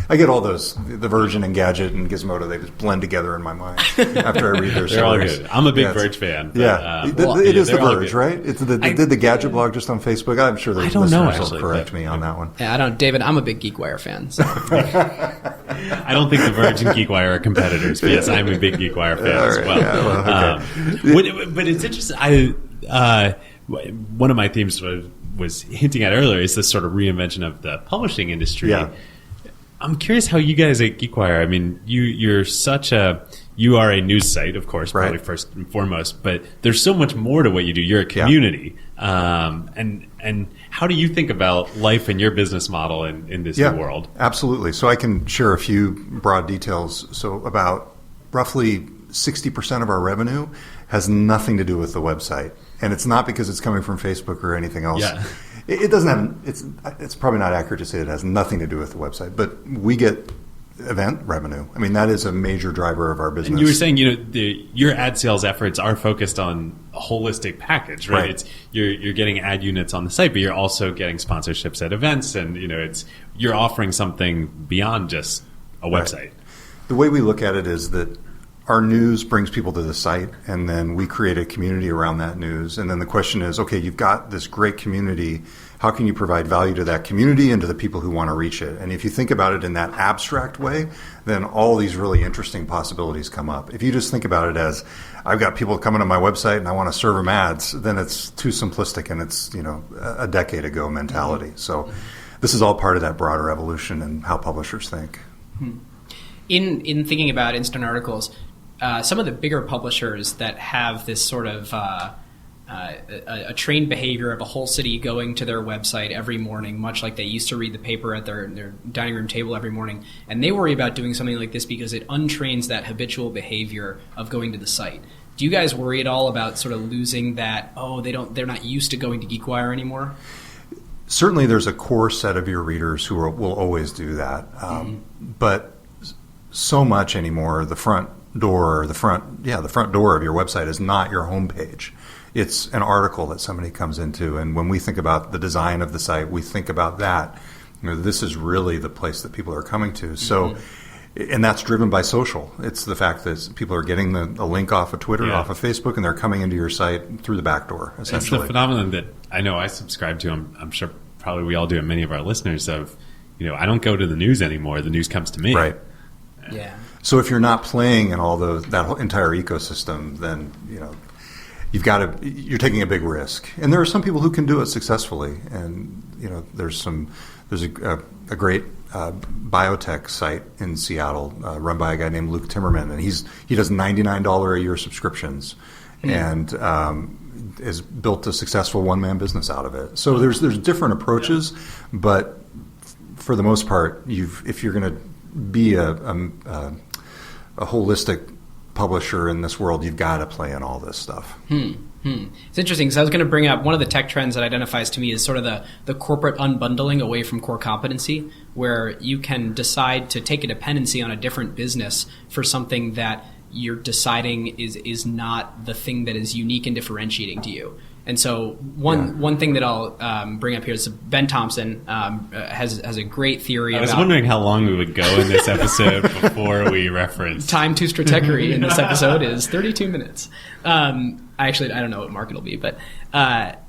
I get all those, The Verge and Engadget and Gizmodo, they just blend together in my mind after I read their stories. They're all good. I'm a big Verge fan. But, it is The Verge, right? They did the Gadget blog just on Facebook. I'm sure the listeners will correct me on that one. Yeah, David, I'm a big GeekWire fan. So. I don't think The Verge and GeekWire are competitors, but yes, I'm a big GeekWire fan as well. Yeah, okay. But it's interesting. One of my themes was hinting at earlier is this sort of reinvention of the publishing industry. Yeah. I'm curious how you guys at GeekWire, I mean, you are a news site, of course, probably first and foremost, but there's so much more to what you do. You're a community. And how do you think about life and your business model in this new world? Absolutely. So I can share a few broad details. So about roughly 60% of our revenue has nothing to do with the website. And it's not because it's coming from Facebook or anything else. Yeah. It doesn't have, it's probably not accurate to say it has nothing to do with the website, but we get event revenue. I mean, that is a major driver of our business. And you were saying, your ad sales efforts are focused on a holistic package, right? It's you're getting ad units on the site, but you're also getting sponsorships at events, and you're offering something beyond just a website. Right. The way we look at it is that our news brings people to the site, and then we create a community around that news. And then the question is, okay, you've got this great community. How can you provide value to that community and to the people who want to reach it? And if you think about it in that abstract way, then all these really interesting possibilities come up. If you just think about it as, I've got people coming to my website and I want to serve them ads, then it's too simplistic, and it's a decade ago mentality. So this is all part of that broader evolution and how publishers think. In thinking about instant articles, some of the bigger publishers that have this sort of a trained behavior of a whole city going to their website every morning, much like they used to read the paper at their dining room table every morning, and they worry about doing something like this because it untrains that habitual behavior of going to the site. Do you guys worry at all about sort of losing that, they're not used to going to GeekWire anymore? Certainly there's a core set of your readers who will always do that. But so much anymore, the front door of your website is not your homepage. It's an article that somebody comes into, and when we think about the design of the site, we think about that. This is really the place that people are coming to. So, and that's driven by social. It's the fact that people are getting a link off of Twitter, off of Facebook, and they're coming into your site through the back door, essentially. It's the phenomenon that I know I subscribe to. I'm sure probably we all do, and many of our listeners of, I don't go to the news anymore. The news comes to me. Right. Yeah. So if you're not playing in all that whole entire ecosystem, then, you're taking a big risk. And there are some people who can do it successfully. And, there's a great biotech site in Seattle run by a guy named Luke Timmerman, and he does $99 a year subscriptions, and has built a successful one-man business out of it. So there's different approaches, but for the most part, if you're going to be a holistic publisher in this world, you've got to play in all this stuff. It's interesting because I was going to bring up one of the tech trends that identifies to me is sort of the corporate unbundling away from core competency, where you can decide to take a dependency on a different business for something that you're deciding is not the thing that is unique and differentiating to you. And so one thing that I'll bring up here is Ben Thompson has a great theory. I was wondering how long we would go in this episode before we reference. Time to stratechery in this episode is 32 minutes. I don't know what mark it'll be, but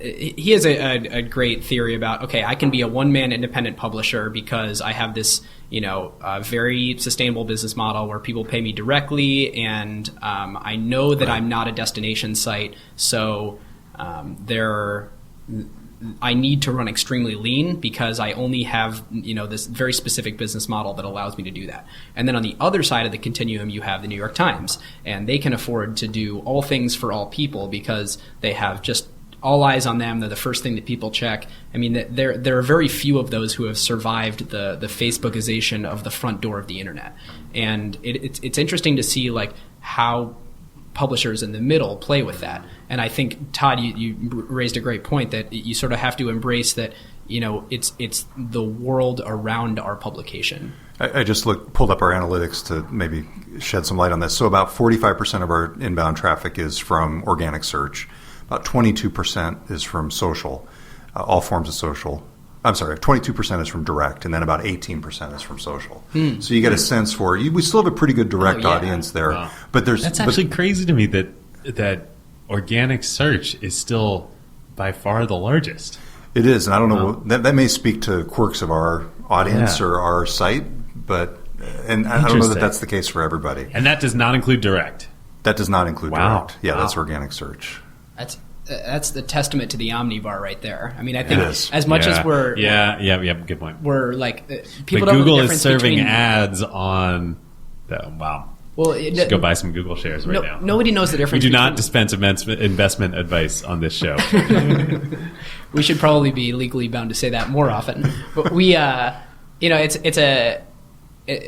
he has a great theory about, okay, I can be a one-man independent publisher because I have this, very sustainable business model where people pay me directly, and I know that I'm not a destination site, so I need to run extremely lean because I only have, this very specific business model that allows me to do that. And then on the other side of the continuum, you have the New York Times, and they can afford to do all things for all people because they have just all eyes on them. They're the first thing that people check. I mean, there are very few of those who have survived the Facebookization of the front door of the internet. And it's interesting to see how publishers in the middle play with that. And I think, Todd, you raised a great point that you sort of have to embrace that, it's the world around our publication. I just pulled up our analytics to maybe shed some light on this. So about 45% of our inbound traffic is from organic search. About 22% is from social, all forms of social. I'm sorry, 22% is from direct, and then about 18% is from social. So you get a sense for we still have a pretty good direct audience there. Wow. But that's actually crazy to me that organic search is still by far the largest. It is, and I don't know, that may speak to quirks of our audience or our site, but I don't know that that's the case for everybody. And that does not include direct. That does not include direct. Yeah, that's organic search. That's the testament to the omnivar right there. I mean, I think as much as we're good point. We're people but don't Google know the is difference serving between ads on. Wow. Well, just go buy some Google shares right now. Nobody knows the difference. We do not dispense investment advice on this show. We should probably be legally bound to say that more often. But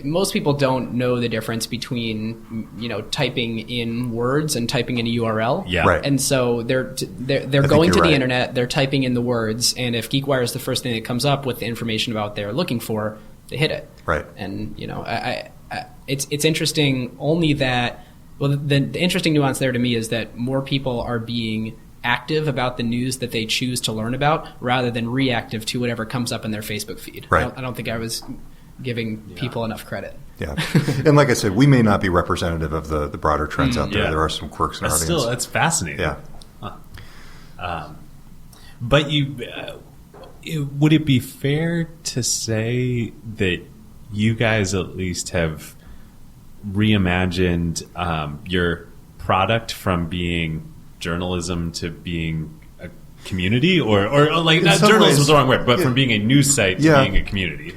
most people don't know the difference between typing in words and typing in a URL. Yeah. Right. And so they're going to the internet, they're typing in the words, and if GeekWire is the first thing that comes up with the information about what they're looking for, they hit it. Right. And it's interesting only that. Well, the interesting nuance there to me is that more people are being active about the news that they choose to learn about rather than reactive to whatever comes up in their Facebook feed. Right. I don't think I was giving people enough credit. Yeah. And like I said, we may not be representative of the broader trends out there. There are some quirks in our audience. That's fascinating. Yeah. But would it be fair to say that you guys at least have reimagined your product from being journalism to being a community, or not journalism is the wrong word, but from being a news site to being a community?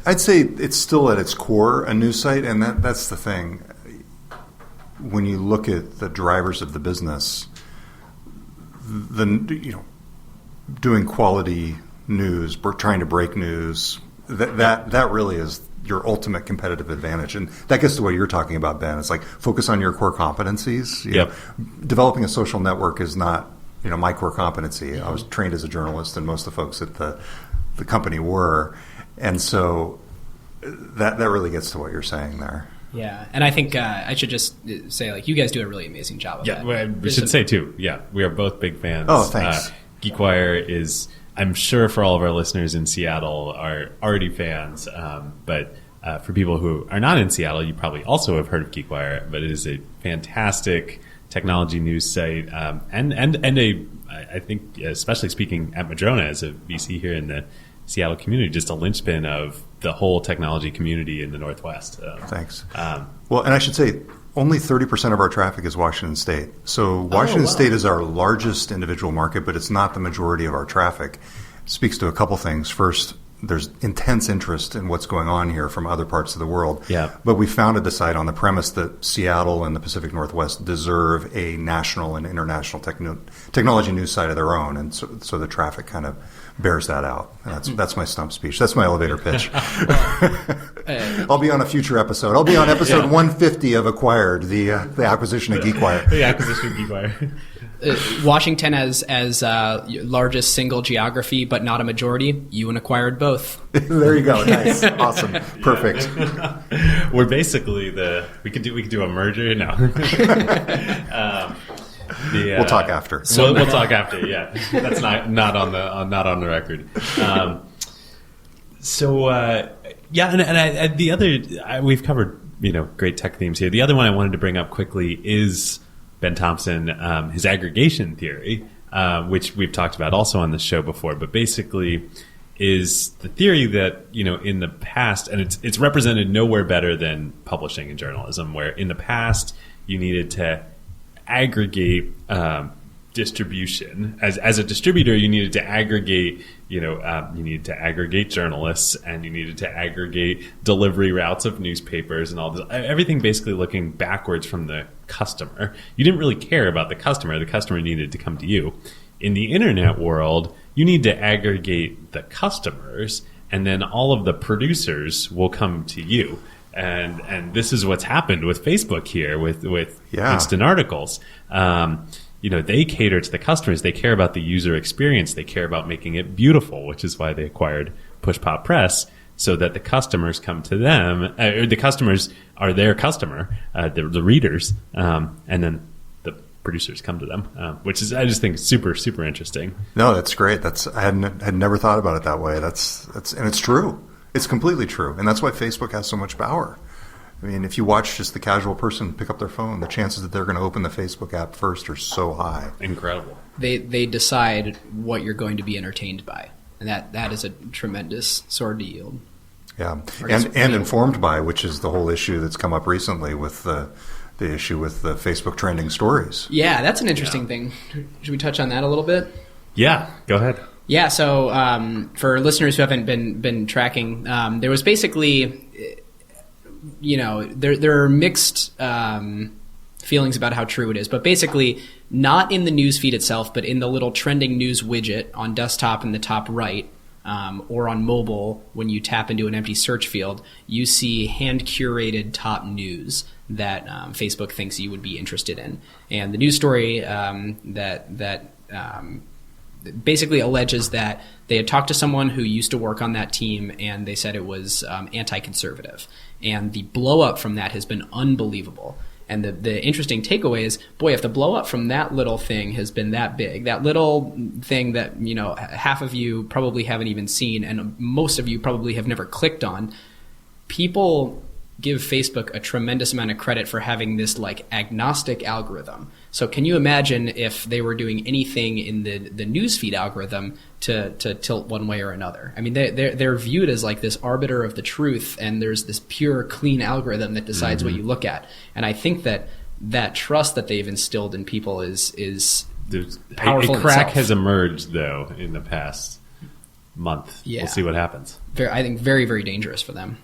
I'd say it's still at its core a news site, and that's the thing. When you look at the drivers of the business, doing quality news, trying to break news, that really is your ultimate competitive advantage. And that gets to what you're talking about, Ben. It's focus on your core competencies. Developing a social network is not my core competency. I was trained as a journalist, and most of the folks at the company were. And so that really gets to what you're saying there. Yeah, and I think I should just say, like, you guys do a really amazing job of that. Well, we should say too. Yeah, we are both big fans. Oh, thanks. GeekWire is, I'm sure, for all of our listeners in Seattle are already fans, but for people who are not in Seattle, you probably also have heard of GeekWire. But it is a fantastic technology news site, and I think, especially speaking at Madrona as a VC here in the Seattle community, just a linchpin of the whole technology community in the Northwest. Thanks. Well, and I should say, only 30% of our traffic is Washington State. So Washington State is our largest individual market, but it's not the majority of our traffic. It speaks to a couple things. First, there's intense interest in what's going on here from other parts of the world. Yeah. But we founded the site on the premise that Seattle and the Pacific Northwest deserve a national and international technology news site of their own, and so the traffic kind of bears that out. And that's my stump speech. That's my elevator pitch. I'll be on a future episode. I'll be on episode 150 of Acquired, the acquisition of GeekWire. The acquisition of GeekWire. Washington as largest single geography, but not a majority. You and Acquired both. There you go. Nice. Awesome. Perfect. We're basically we could do a merger now. We'll talk after. So we'll talk after. Yeah, that's not on the record. And the other we've covered great tech themes here. The other one I wanted to bring up quickly is Ben Thompson, his aggregation theory, which we've talked about also on the show before, but basically is the theory that in the past, and it's represented nowhere better than publishing and journalism, where in the past you needed to aggregate distribution. As a distributor, you needed to aggregate, you needed to aggregate journalists, and you needed to aggregate delivery routes of newspapers and all this. Everything basically looking backwards from the customer. You didn't really care about the customer. The customer needed to come to you. In the internet world, you need to aggregate the customers, and then all of the producers will come to you. And this is what's happened with Facebook here with instant articles. They cater to the customers. They care about the user experience. They care about making it beautiful, which is why they acquired Push Pop Press, so that the customers come to them. The customers are their customer, the readers, and then the producers come to them, which is, I just think, super, super interesting. No, that's great. I had never thought about it that way. And it's true. It's completely true. And that's why Facebook has so much power. I mean, if you watch just the casual person pick up their phone, the chances that they're going to open the Facebook app first are so high. Incredible. They decide what you're going to be entertained by. And that is a tremendous sword to yield. Yeah. And informed by, which is the whole issue that's come up recently with the issue with the Facebook trending stories. Yeah, that's an interesting thing. Should we touch on that a little bit? Yeah, go ahead. Yeah, so for listeners who haven't been tracking, there was basically, there are mixed feelings about how true it is, but basically not in the news feed itself, but in the little trending news widget on desktop in the top right, or on mobile when you tap into an empty search field, you see hand-curated top news that Facebook thinks you would be interested in. And the news story that basically alleges that they had talked to someone who used to work on that team, and they said it was anti-conservative. And the blow-up from that has been unbelievable. And the interesting takeaway is, boy, if the blow-up from that little thing has been that big, that little thing that half of you probably haven't even seen, and most of you probably have never clicked on, people give Facebook a tremendous amount of credit for having this agnostic algorithm. So can you imagine if they were doing anything in the newsfeed algorithm to tilt one way or another? I mean, they're viewed as this arbiter of the truth, and there's this pure, clean algorithm that decides what you look at. And I think that trust that they've instilled in people is powerful. A crack itself. has emerged, though, in the past month. Yeah. We'll see what happens. I think very, very dangerous for them.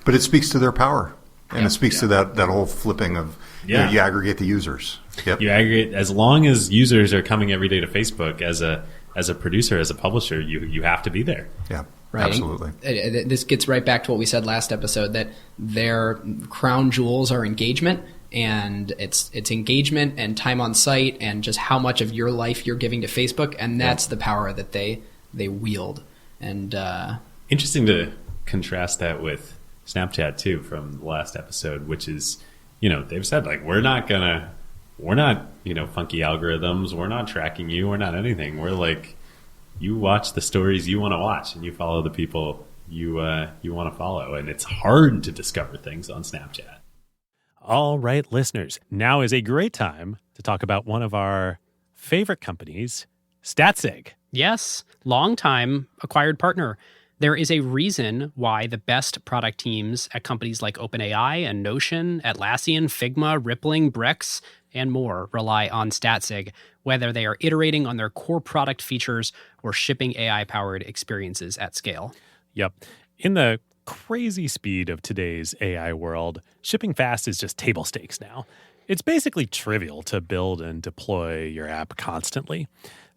But it speaks to their power, and it speaks to that whole flipping of you aggregate the users. Yep. You aggregate, as long as users are coming every day to Facebook, as a producer, as a publisher, you have to be there. Yeah, right. Absolutely. This gets right back to what we said last episode, that their crown jewels are engagement, and it's engagement and time on site and just how much of your life you're giving to Facebook, and that's the power that they wield. And interesting to contrast that with Snapchat too from the last episode, which is, they've said like, we're not, funky algorithms. We're not tracking you. We're not anything. We're like, you watch the stories you want to watch and you follow the people you want to follow. And it's hard to discover things on Snapchat. All right, listeners, now is a great time to talk about one of our favorite companies, Statsig. Yes, long-time acquired partner. There is a reason why the best product teams at companies like OpenAI and Notion, Atlassian, Figma, Rippling, Brex, and more rely on Statsig, whether they are iterating on their core product features or shipping AI-powered experiences at scale. Yep. In the crazy speed of today's AI world, shipping fast is just table stakes now. It's basically trivial to build and deploy your app constantly.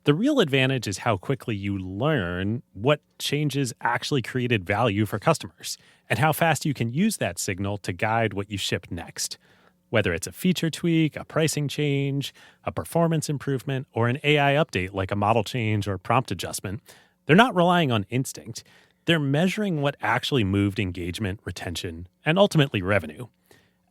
The real advantage is how quickly you learn what changes actually created value for customers and how fast you can use that signal to guide what you ship next. Whether it's a feature tweak, a pricing change, a performance improvement, or an AI update like a model change or prompt adjustment, they're not relying on instinct. They're measuring what actually moved engagement, retention, and ultimately revenue.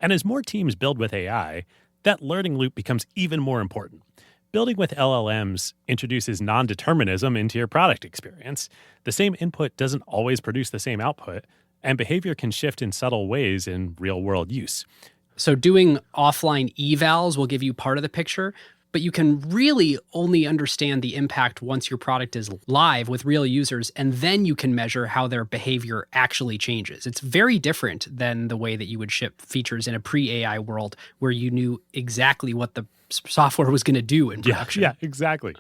And as more teams build with AI, that learning loop becomes even more important. Building with LLMs introduces non-determinism into your product experience. The same input doesn't always produce the same output, and behavior can shift in subtle ways in real-world use. So doing offline evals will give you part of the picture, but you can really only understand the impact once your product is live with real users, and then you can measure how their behavior actually changes. It's very different than the way that you would ship features in a pre-AI world where you knew exactly what the software was going to do in production. Yeah, exactly.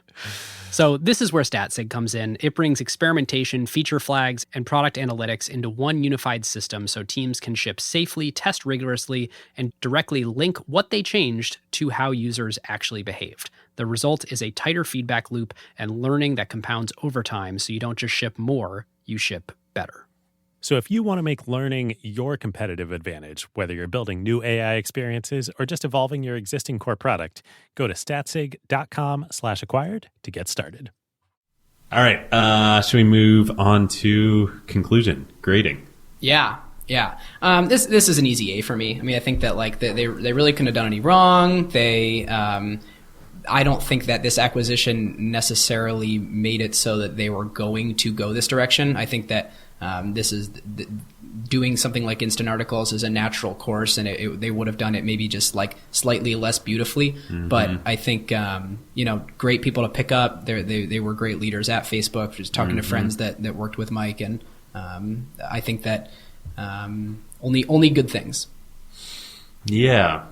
So this is where Statsig comes in. It brings experimentation, feature flags, and product analytics into one unified system so teams can ship safely, test rigorously, and directly link what they changed to how users actually behaved. The result is a tighter feedback loop and learning that compounds over time, so you don't just ship more, you ship better. So if you want to make learning your competitive advantage, whether you're building new AI experiences or just evolving your existing core product, go to statsig.com/acquired to get started. All right. Should we move on to conclusion, grading? Yeah. This is an easy A for me. I mean, I think that like they really couldn't have done any wrong. I don't think that this acquisition necessarily made it so that they were going to go this direction. I think that this is doing something like instant articles is a natural course, and they would have done it maybe just like slightly less beautifully. Mm-hmm. But I think great people to pick up. They were great leaders at Facebook. Just talking to friends that worked with Mike, and I think that only good things. Yeah,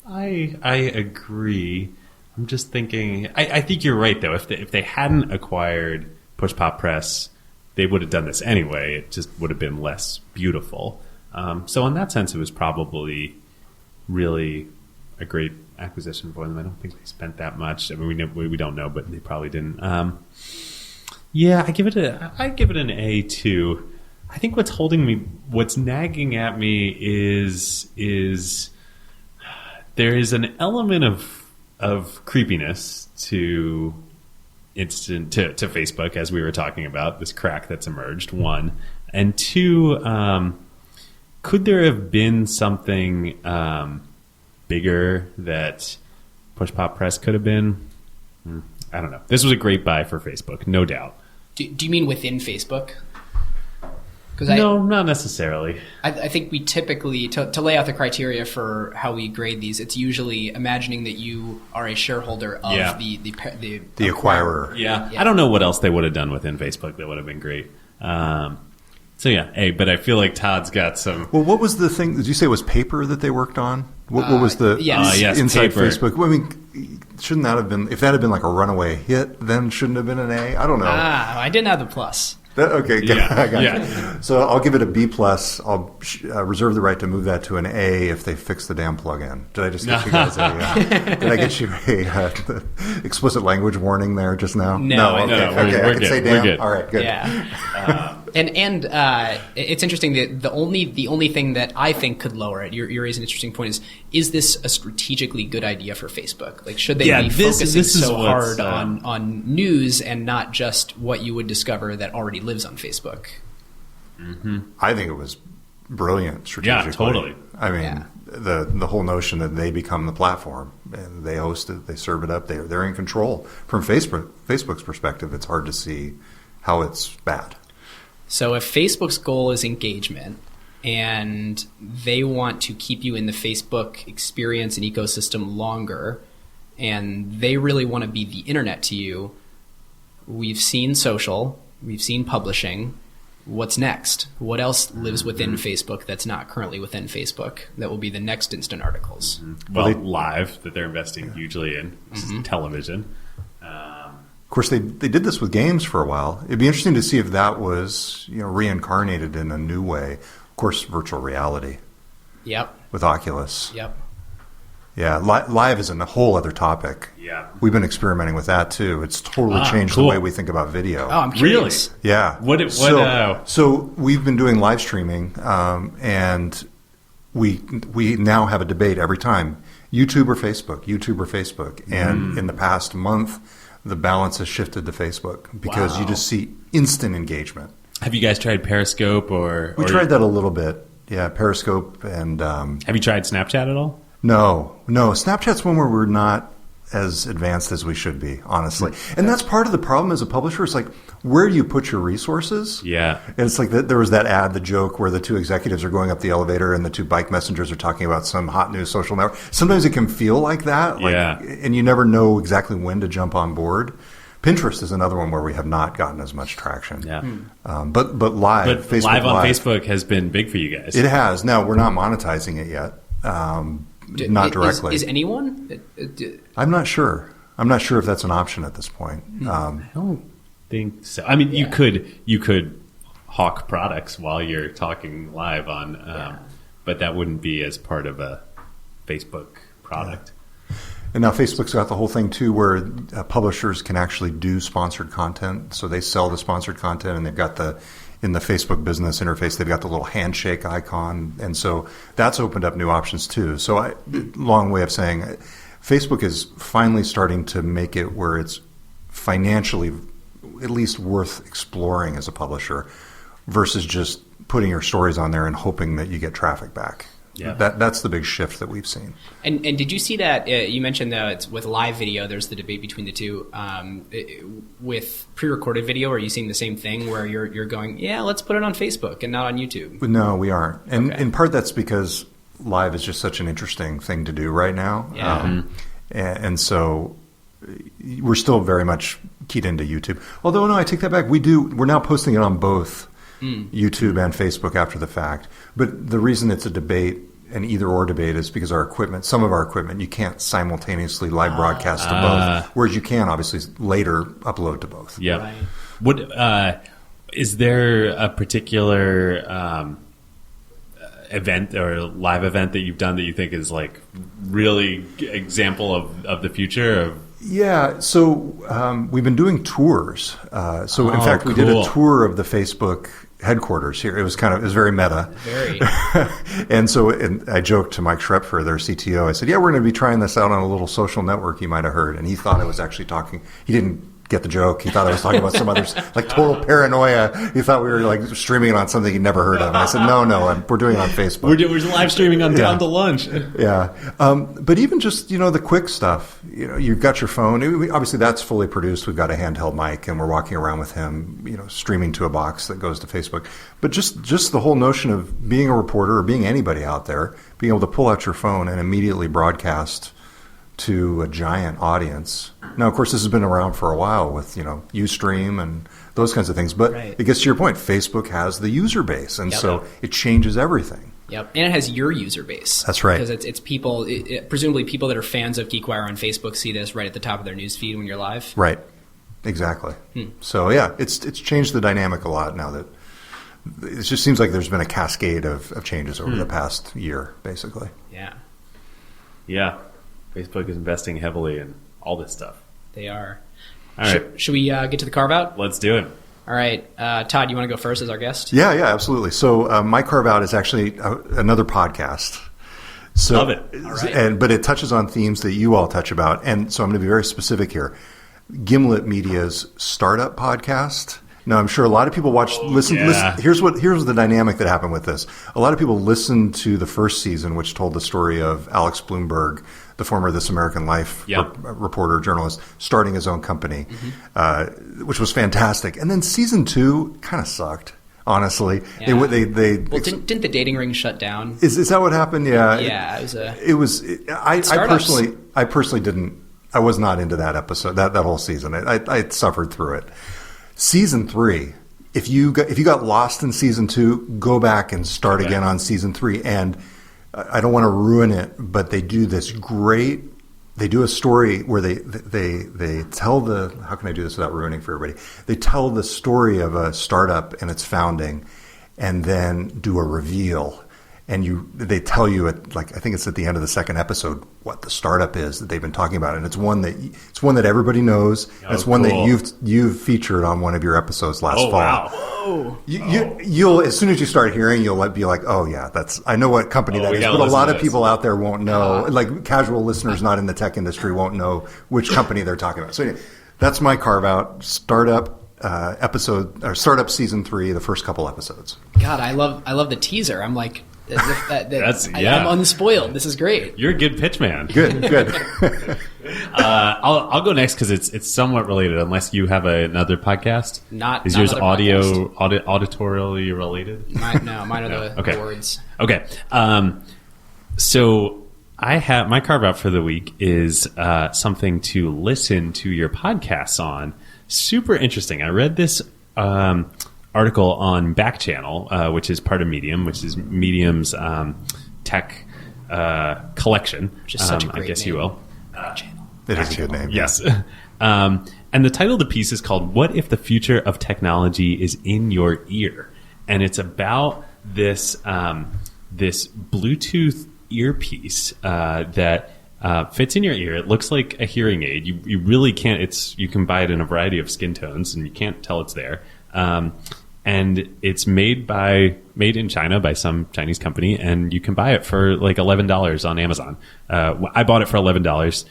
I agree. I'm just thinking. I think you're right though. If they hadn't acquired Push Pop Press, they would have done this anyway. It just would have been less beautiful. So in that sense, it was probably really a great acquisition for them. I don't think they spent that much. I mean, we don't know, but they probably didn't. Yeah, I give it an A too. I think what's nagging at me is there is an element of creepiness to Facebook, as we were talking about, this crack that's emerged, one. And two, could there have been something bigger that Push Pop Press could have been? I don't know. This was a great buy for Facebook, no doubt. Do you mean within Facebook? No, not necessarily. I think we typically, to lay out the criteria for how we grade these, it's usually imagining that you are a shareholder of the acquirer. Yeah. I don't know what else they would have done within Facebook that would have been great. So yeah, hey, but I feel like Todd's got some. Well, what was the thing? Did you say it was paper that they worked on? What was the inside paper. Facebook? Well, I mean, shouldn't that have been? If that had been like a runaway hit, then shouldn't have been an A? I don't know. I didn't have the plus. Okay, I got you. So I'll give it a B+. I'll reserve the right to move that to an A if they fix the damn plugin. Did I just get you guys did I get you a explicit language warning there just now? No. Okay. I can say damn. We're good. All right, good. Yeah. And it's interesting that the only thing that I think could lower it, you raise an interesting point, is this a strategically good idea for Facebook? Like, should they be focusing so hard on news and not just what you would discover that already lives on Facebook? I think it was brilliant strategically. Yeah, totally. I mean, the whole notion that they become the platform and they host it, they serve it up, they're in control. From Facebook's perspective, it's hard to see how it's bad. So if Facebook's goal is engagement and they want to keep you in the Facebook experience and ecosystem longer, and they really want to be the internet to you, we've seen social, we've seen publishing. What's next? What else lives within Facebook that's not currently within Facebook that will be the next instant articles? Well, live that they're investing hugely in television. Of course, they did this with games for a while. It'd be interesting to see if that was reincarnated in a new way. Of course, virtual reality. Yep. With Oculus. Yep. Yeah, live is a whole other topic. Yeah. We've been experimenting with that too. It's totally changed the way we think about video. Oh, I'm curious. Really? Yeah. So we've been doing live streaming, and we now have a debate every time: YouTube or Facebook, YouTube or Facebook. And in the past month, the balance has shifted to Facebook because you just see instant engagement. Have you guys tried Periscope or? We tried that a little bit. Yeah, Periscope and. Have you tried Snapchat at all? No. Snapchat's one where we're not as advanced as we should be, honestly. And that's part of the problem as a publisher. It's like, where do you put your resources? Yeah. And it's like there was that ad, the joke, where the two executives are going up the elevator and the two bike messengers are talking about some hot new social network. Sometimes it can feel like that. And you never know exactly when to jump on board. Pinterest is another one where we have not gotten as much traction. Yeah. But live, Facebook live on Facebook has been big for you guys. It has. Now, we're not monetizing it yet. Not directly. Is anyone? I'm not sure. I'm not sure if that's an option at this point. I don't think so. I mean, you could hawk products while you're talking live on, but that wouldn't be as part of a Facebook product. Yeah. And now Facebook's got the whole thing too, where publishers can actually do sponsored content. So they sell the sponsored content, and they've got in the Facebook business interface, they've got the little handshake icon. And so that's opened up new options too. So long way of saying Facebook is finally starting to make it where it's financially at least worth exploring as a publisher versus just putting your stories on there and hoping that you get traffic back. Yeah. That's the big shift that we've seen. And did you see that you mentioned that it's with live video, there's the debate between the two. With pre-recorded video, are you seeing the same thing where you're going, let's put it on Facebook and not on YouTube? No, we aren't. And in part that's because live is just such an interesting thing to do right now. Yeah. And so we're still very much keyed into YouTube. Although, no, I take that back. We're now posting it on both YouTube and Facebook after the fact. But the reason it's a debate, an either-or debate, is because some of our equipment, you can't simultaneously live broadcast to both, whereas you can obviously later upload to both. Yeah. Right. Is there a particular event or live event that you've done that you think is like really example of the future of? Yeah, so we've been doing tours. In fact, we did a tour of the Facebook headquarters here. It was very meta. Very. And I joked to Mike Schrepfer, their CTO. I said, we're going to be trying this out on a little social network you might have heard. And he thought I was actually talking. He didn't get the joke. He thought I was talking about some others, like total paranoia. He thought we were like streaming it on something he'd never heard of. And I said, no, we're doing it on Facebook. We're live streaming on Down to Lunch. Yeah. But even just, the quick stuff, you've got your phone. Obviously, that's fully produced. We've got a handheld mic, and we're walking around with him, streaming to a box that goes to Facebook. But just the whole notion of being a reporter or being anybody out there, being able to pull out your phone and immediately broadcast to a giant audience. Now, of course, this has been around for a while with, Ustream and those kinds of things. But It gets to your point. Facebook has the user base, and so it changes everything. Yep, and it has your user base. That's right. Because it's people, presumably people that are fans of GeekWire on Facebook see this right at the top of their newsfeed when you're live. Right, exactly. So, it's changed the dynamic a lot now that it just seems like there's been a cascade of changes over the past year, basically. Yeah. Yeah. Facebook is investing heavily in all this stuff. They are. All right. Should we get to the Carve Out? Let's do it. All right. Todd, you want to go first as our guest? Yeah, absolutely. So my Carve Out is actually another podcast. So, love it. All right. But it touches on themes that you all touch about. And so I'm going to be very specific here. Gimlet Media's startup podcast No, I'm sure a lot of people listen. Here's the dynamic that happened with this. A lot of people listened to the first season, which told the story of Alex Bloomberg, the former This American Life reporter, journalist, starting his own company, which was fantastic. And then season 2 kind of sucked. Honestly, yeah. Didn't the dating ring shut down? Is that what happened? Yeah, yeah. I personally didn't. I was not into that episode, that whole season. I suffered through it. Season 3, if you got lost in season 2, go back and start again on season 3. And I don't want to ruin it, but they do this great. They do a story where they tell how can I do this without ruining for everybody? They tell the story of a startup and its founding, and then do a reveal. And they tell you I think it's at the end of the second episode what the startup is that they've been talking about, and it's one that everybody knows. And it's one that you've featured on one of your episodes last fall. Wow! You'll as soon as you start hearing, you'll be like, oh yeah, I know what company that is. But a lot of people out there won't know. Like casual listeners not in the tech industry won't know which company they're talking about. So anyway, that's my Carve Out startup. Episode or startup season 3, the first couple episodes. God, I love the teaser. I'm like, I'm unspoiled. This is great. You're a good pitch man. Good. I'll go next because it's somewhat related. Unless you have another podcast. Is yours auditorially related? Mine are the words. Okay. So I have my Carve Out for the week is something to listen to your podcasts on. Super interesting. I read this article on Back Channel, which is part of Medium, which is Medium's tech collection. Which is such a great I guess name. you will. Back Channel. It is a good name. Yes. And the title of the piece is called "What If the Future of Technology is in Your Ear?" And it's about this this Bluetooth earpiece that fits in your ear. It looks like a hearing aid. You really can't. You can buy it in a variety of skin tones, and you can't tell it's there. And it's made in China by some Chinese company, and you can buy it for like $11 on Amazon. I bought it for $11.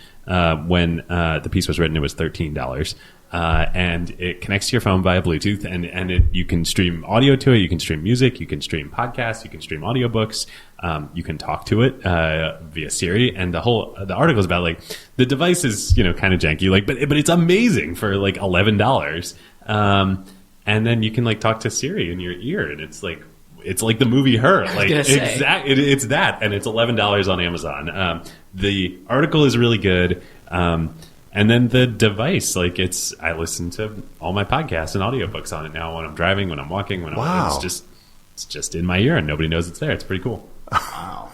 When the piece was written, it was $13. And it connects to your phone via Bluetooth, and you can stream audio to it. You can stream music. You can stream podcasts. You can stream audiobooks. You can talk to it via Siri. And the article is about like the device is kind of janky, but it's amazing for like $11. And then you can like talk to Siri in your ear, and it's like the movie Her. Like it's that, and it's $11 on Amazon. The article is really good. And then the device, I listen to all my podcasts and audiobooks on it now when I'm driving, when I'm walking, it's just in my ear and nobody knows it's there. It's pretty cool. Wow.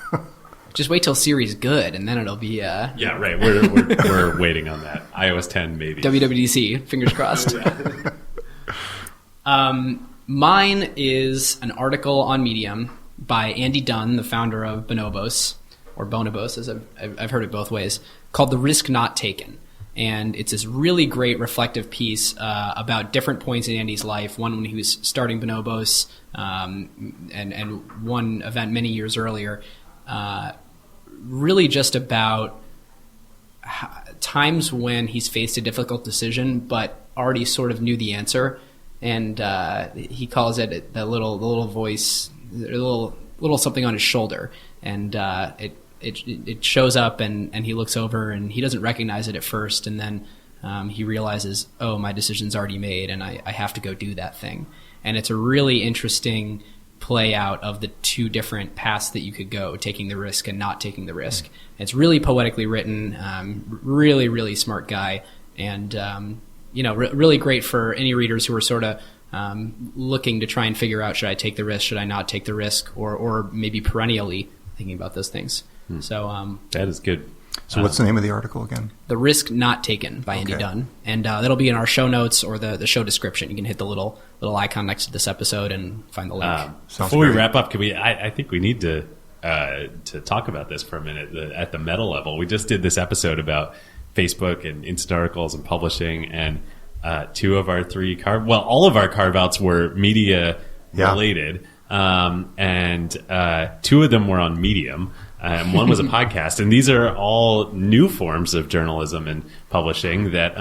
Just wait till Siri's good, and then it'll be yeah, right. We're waiting on that. iOS 10 maybe. WWDC, fingers crossed. Mine is an article on Medium by Andy Dunn, the founder of Bonobos, or Bonobos, as I've heard it both ways, called "The Risk Not Taken." And it's this really great reflective piece about different points in Andy's life. One when he was starting Bonobos, and one event many years earlier. Really just about times when he's faced a difficult decision, but already sort of knew the answer. And he calls it the little voice, a little something on his shoulder, and it shows up, and he looks over, and he doesn't recognize it at first, and then he realizes, oh, my decision's already made, and I have to go do that thing. And it's a really interesting play out of the two different paths that you could go, taking the risk and not taking the risk. Mm-hmm. It's really poetically written, really, really smart guy, and really great for any readers who are sort of looking to try and figure out, should I take the risk, should I not take the risk, or maybe perennially thinking about those things. So that is good. So what's the name of the article again? "The Risk Not Taken" by Andy Dunn. And that'll be in our show notes or the show description. You can hit the little icon next to this episode and find the link. Before we wrap up, I think we need to talk about this for a minute at the meta level. We just did this episode about Facebook and instant articles and publishing, and two of our three all of our carve-outs were media related, and two of them were on Medium. And one was a podcast, and these are all new forms of journalism and publishing that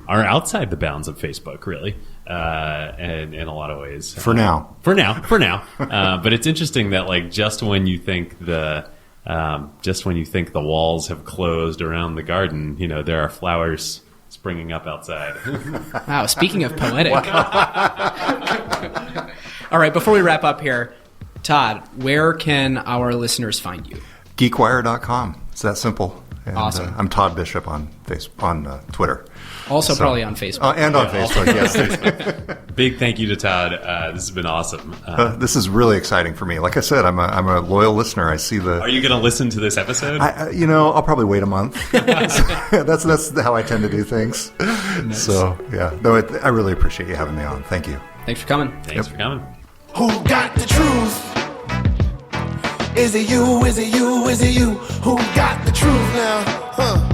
are outside the bounds of Facebook, really, and in a lot of ways. For now. But it's interesting that like just when you think the walls have closed around the garden, there are flowers springing up outside. Wow, speaking of poetic. All right, before we wrap up here, Todd, where can our listeners find you? Geekwire.com. It's that simple. And, awesome. I'm Todd Bishop on Twitter. Also probably on Facebook. And on Facebook, yes. Big thank you to Todd. This has been awesome. This is really exciting for me. Like I said, I'm a loyal listener. I see the... Are you going to listen to this episode? I'll probably wait a month. That's how I tend to do things. Nice. So, yeah. No, I really appreciate you having me on. Thank you. Thanks for coming. Thanks for coming. Who got the truth? Is it you? Is it you? Is it you? Who got the truth now? Huh?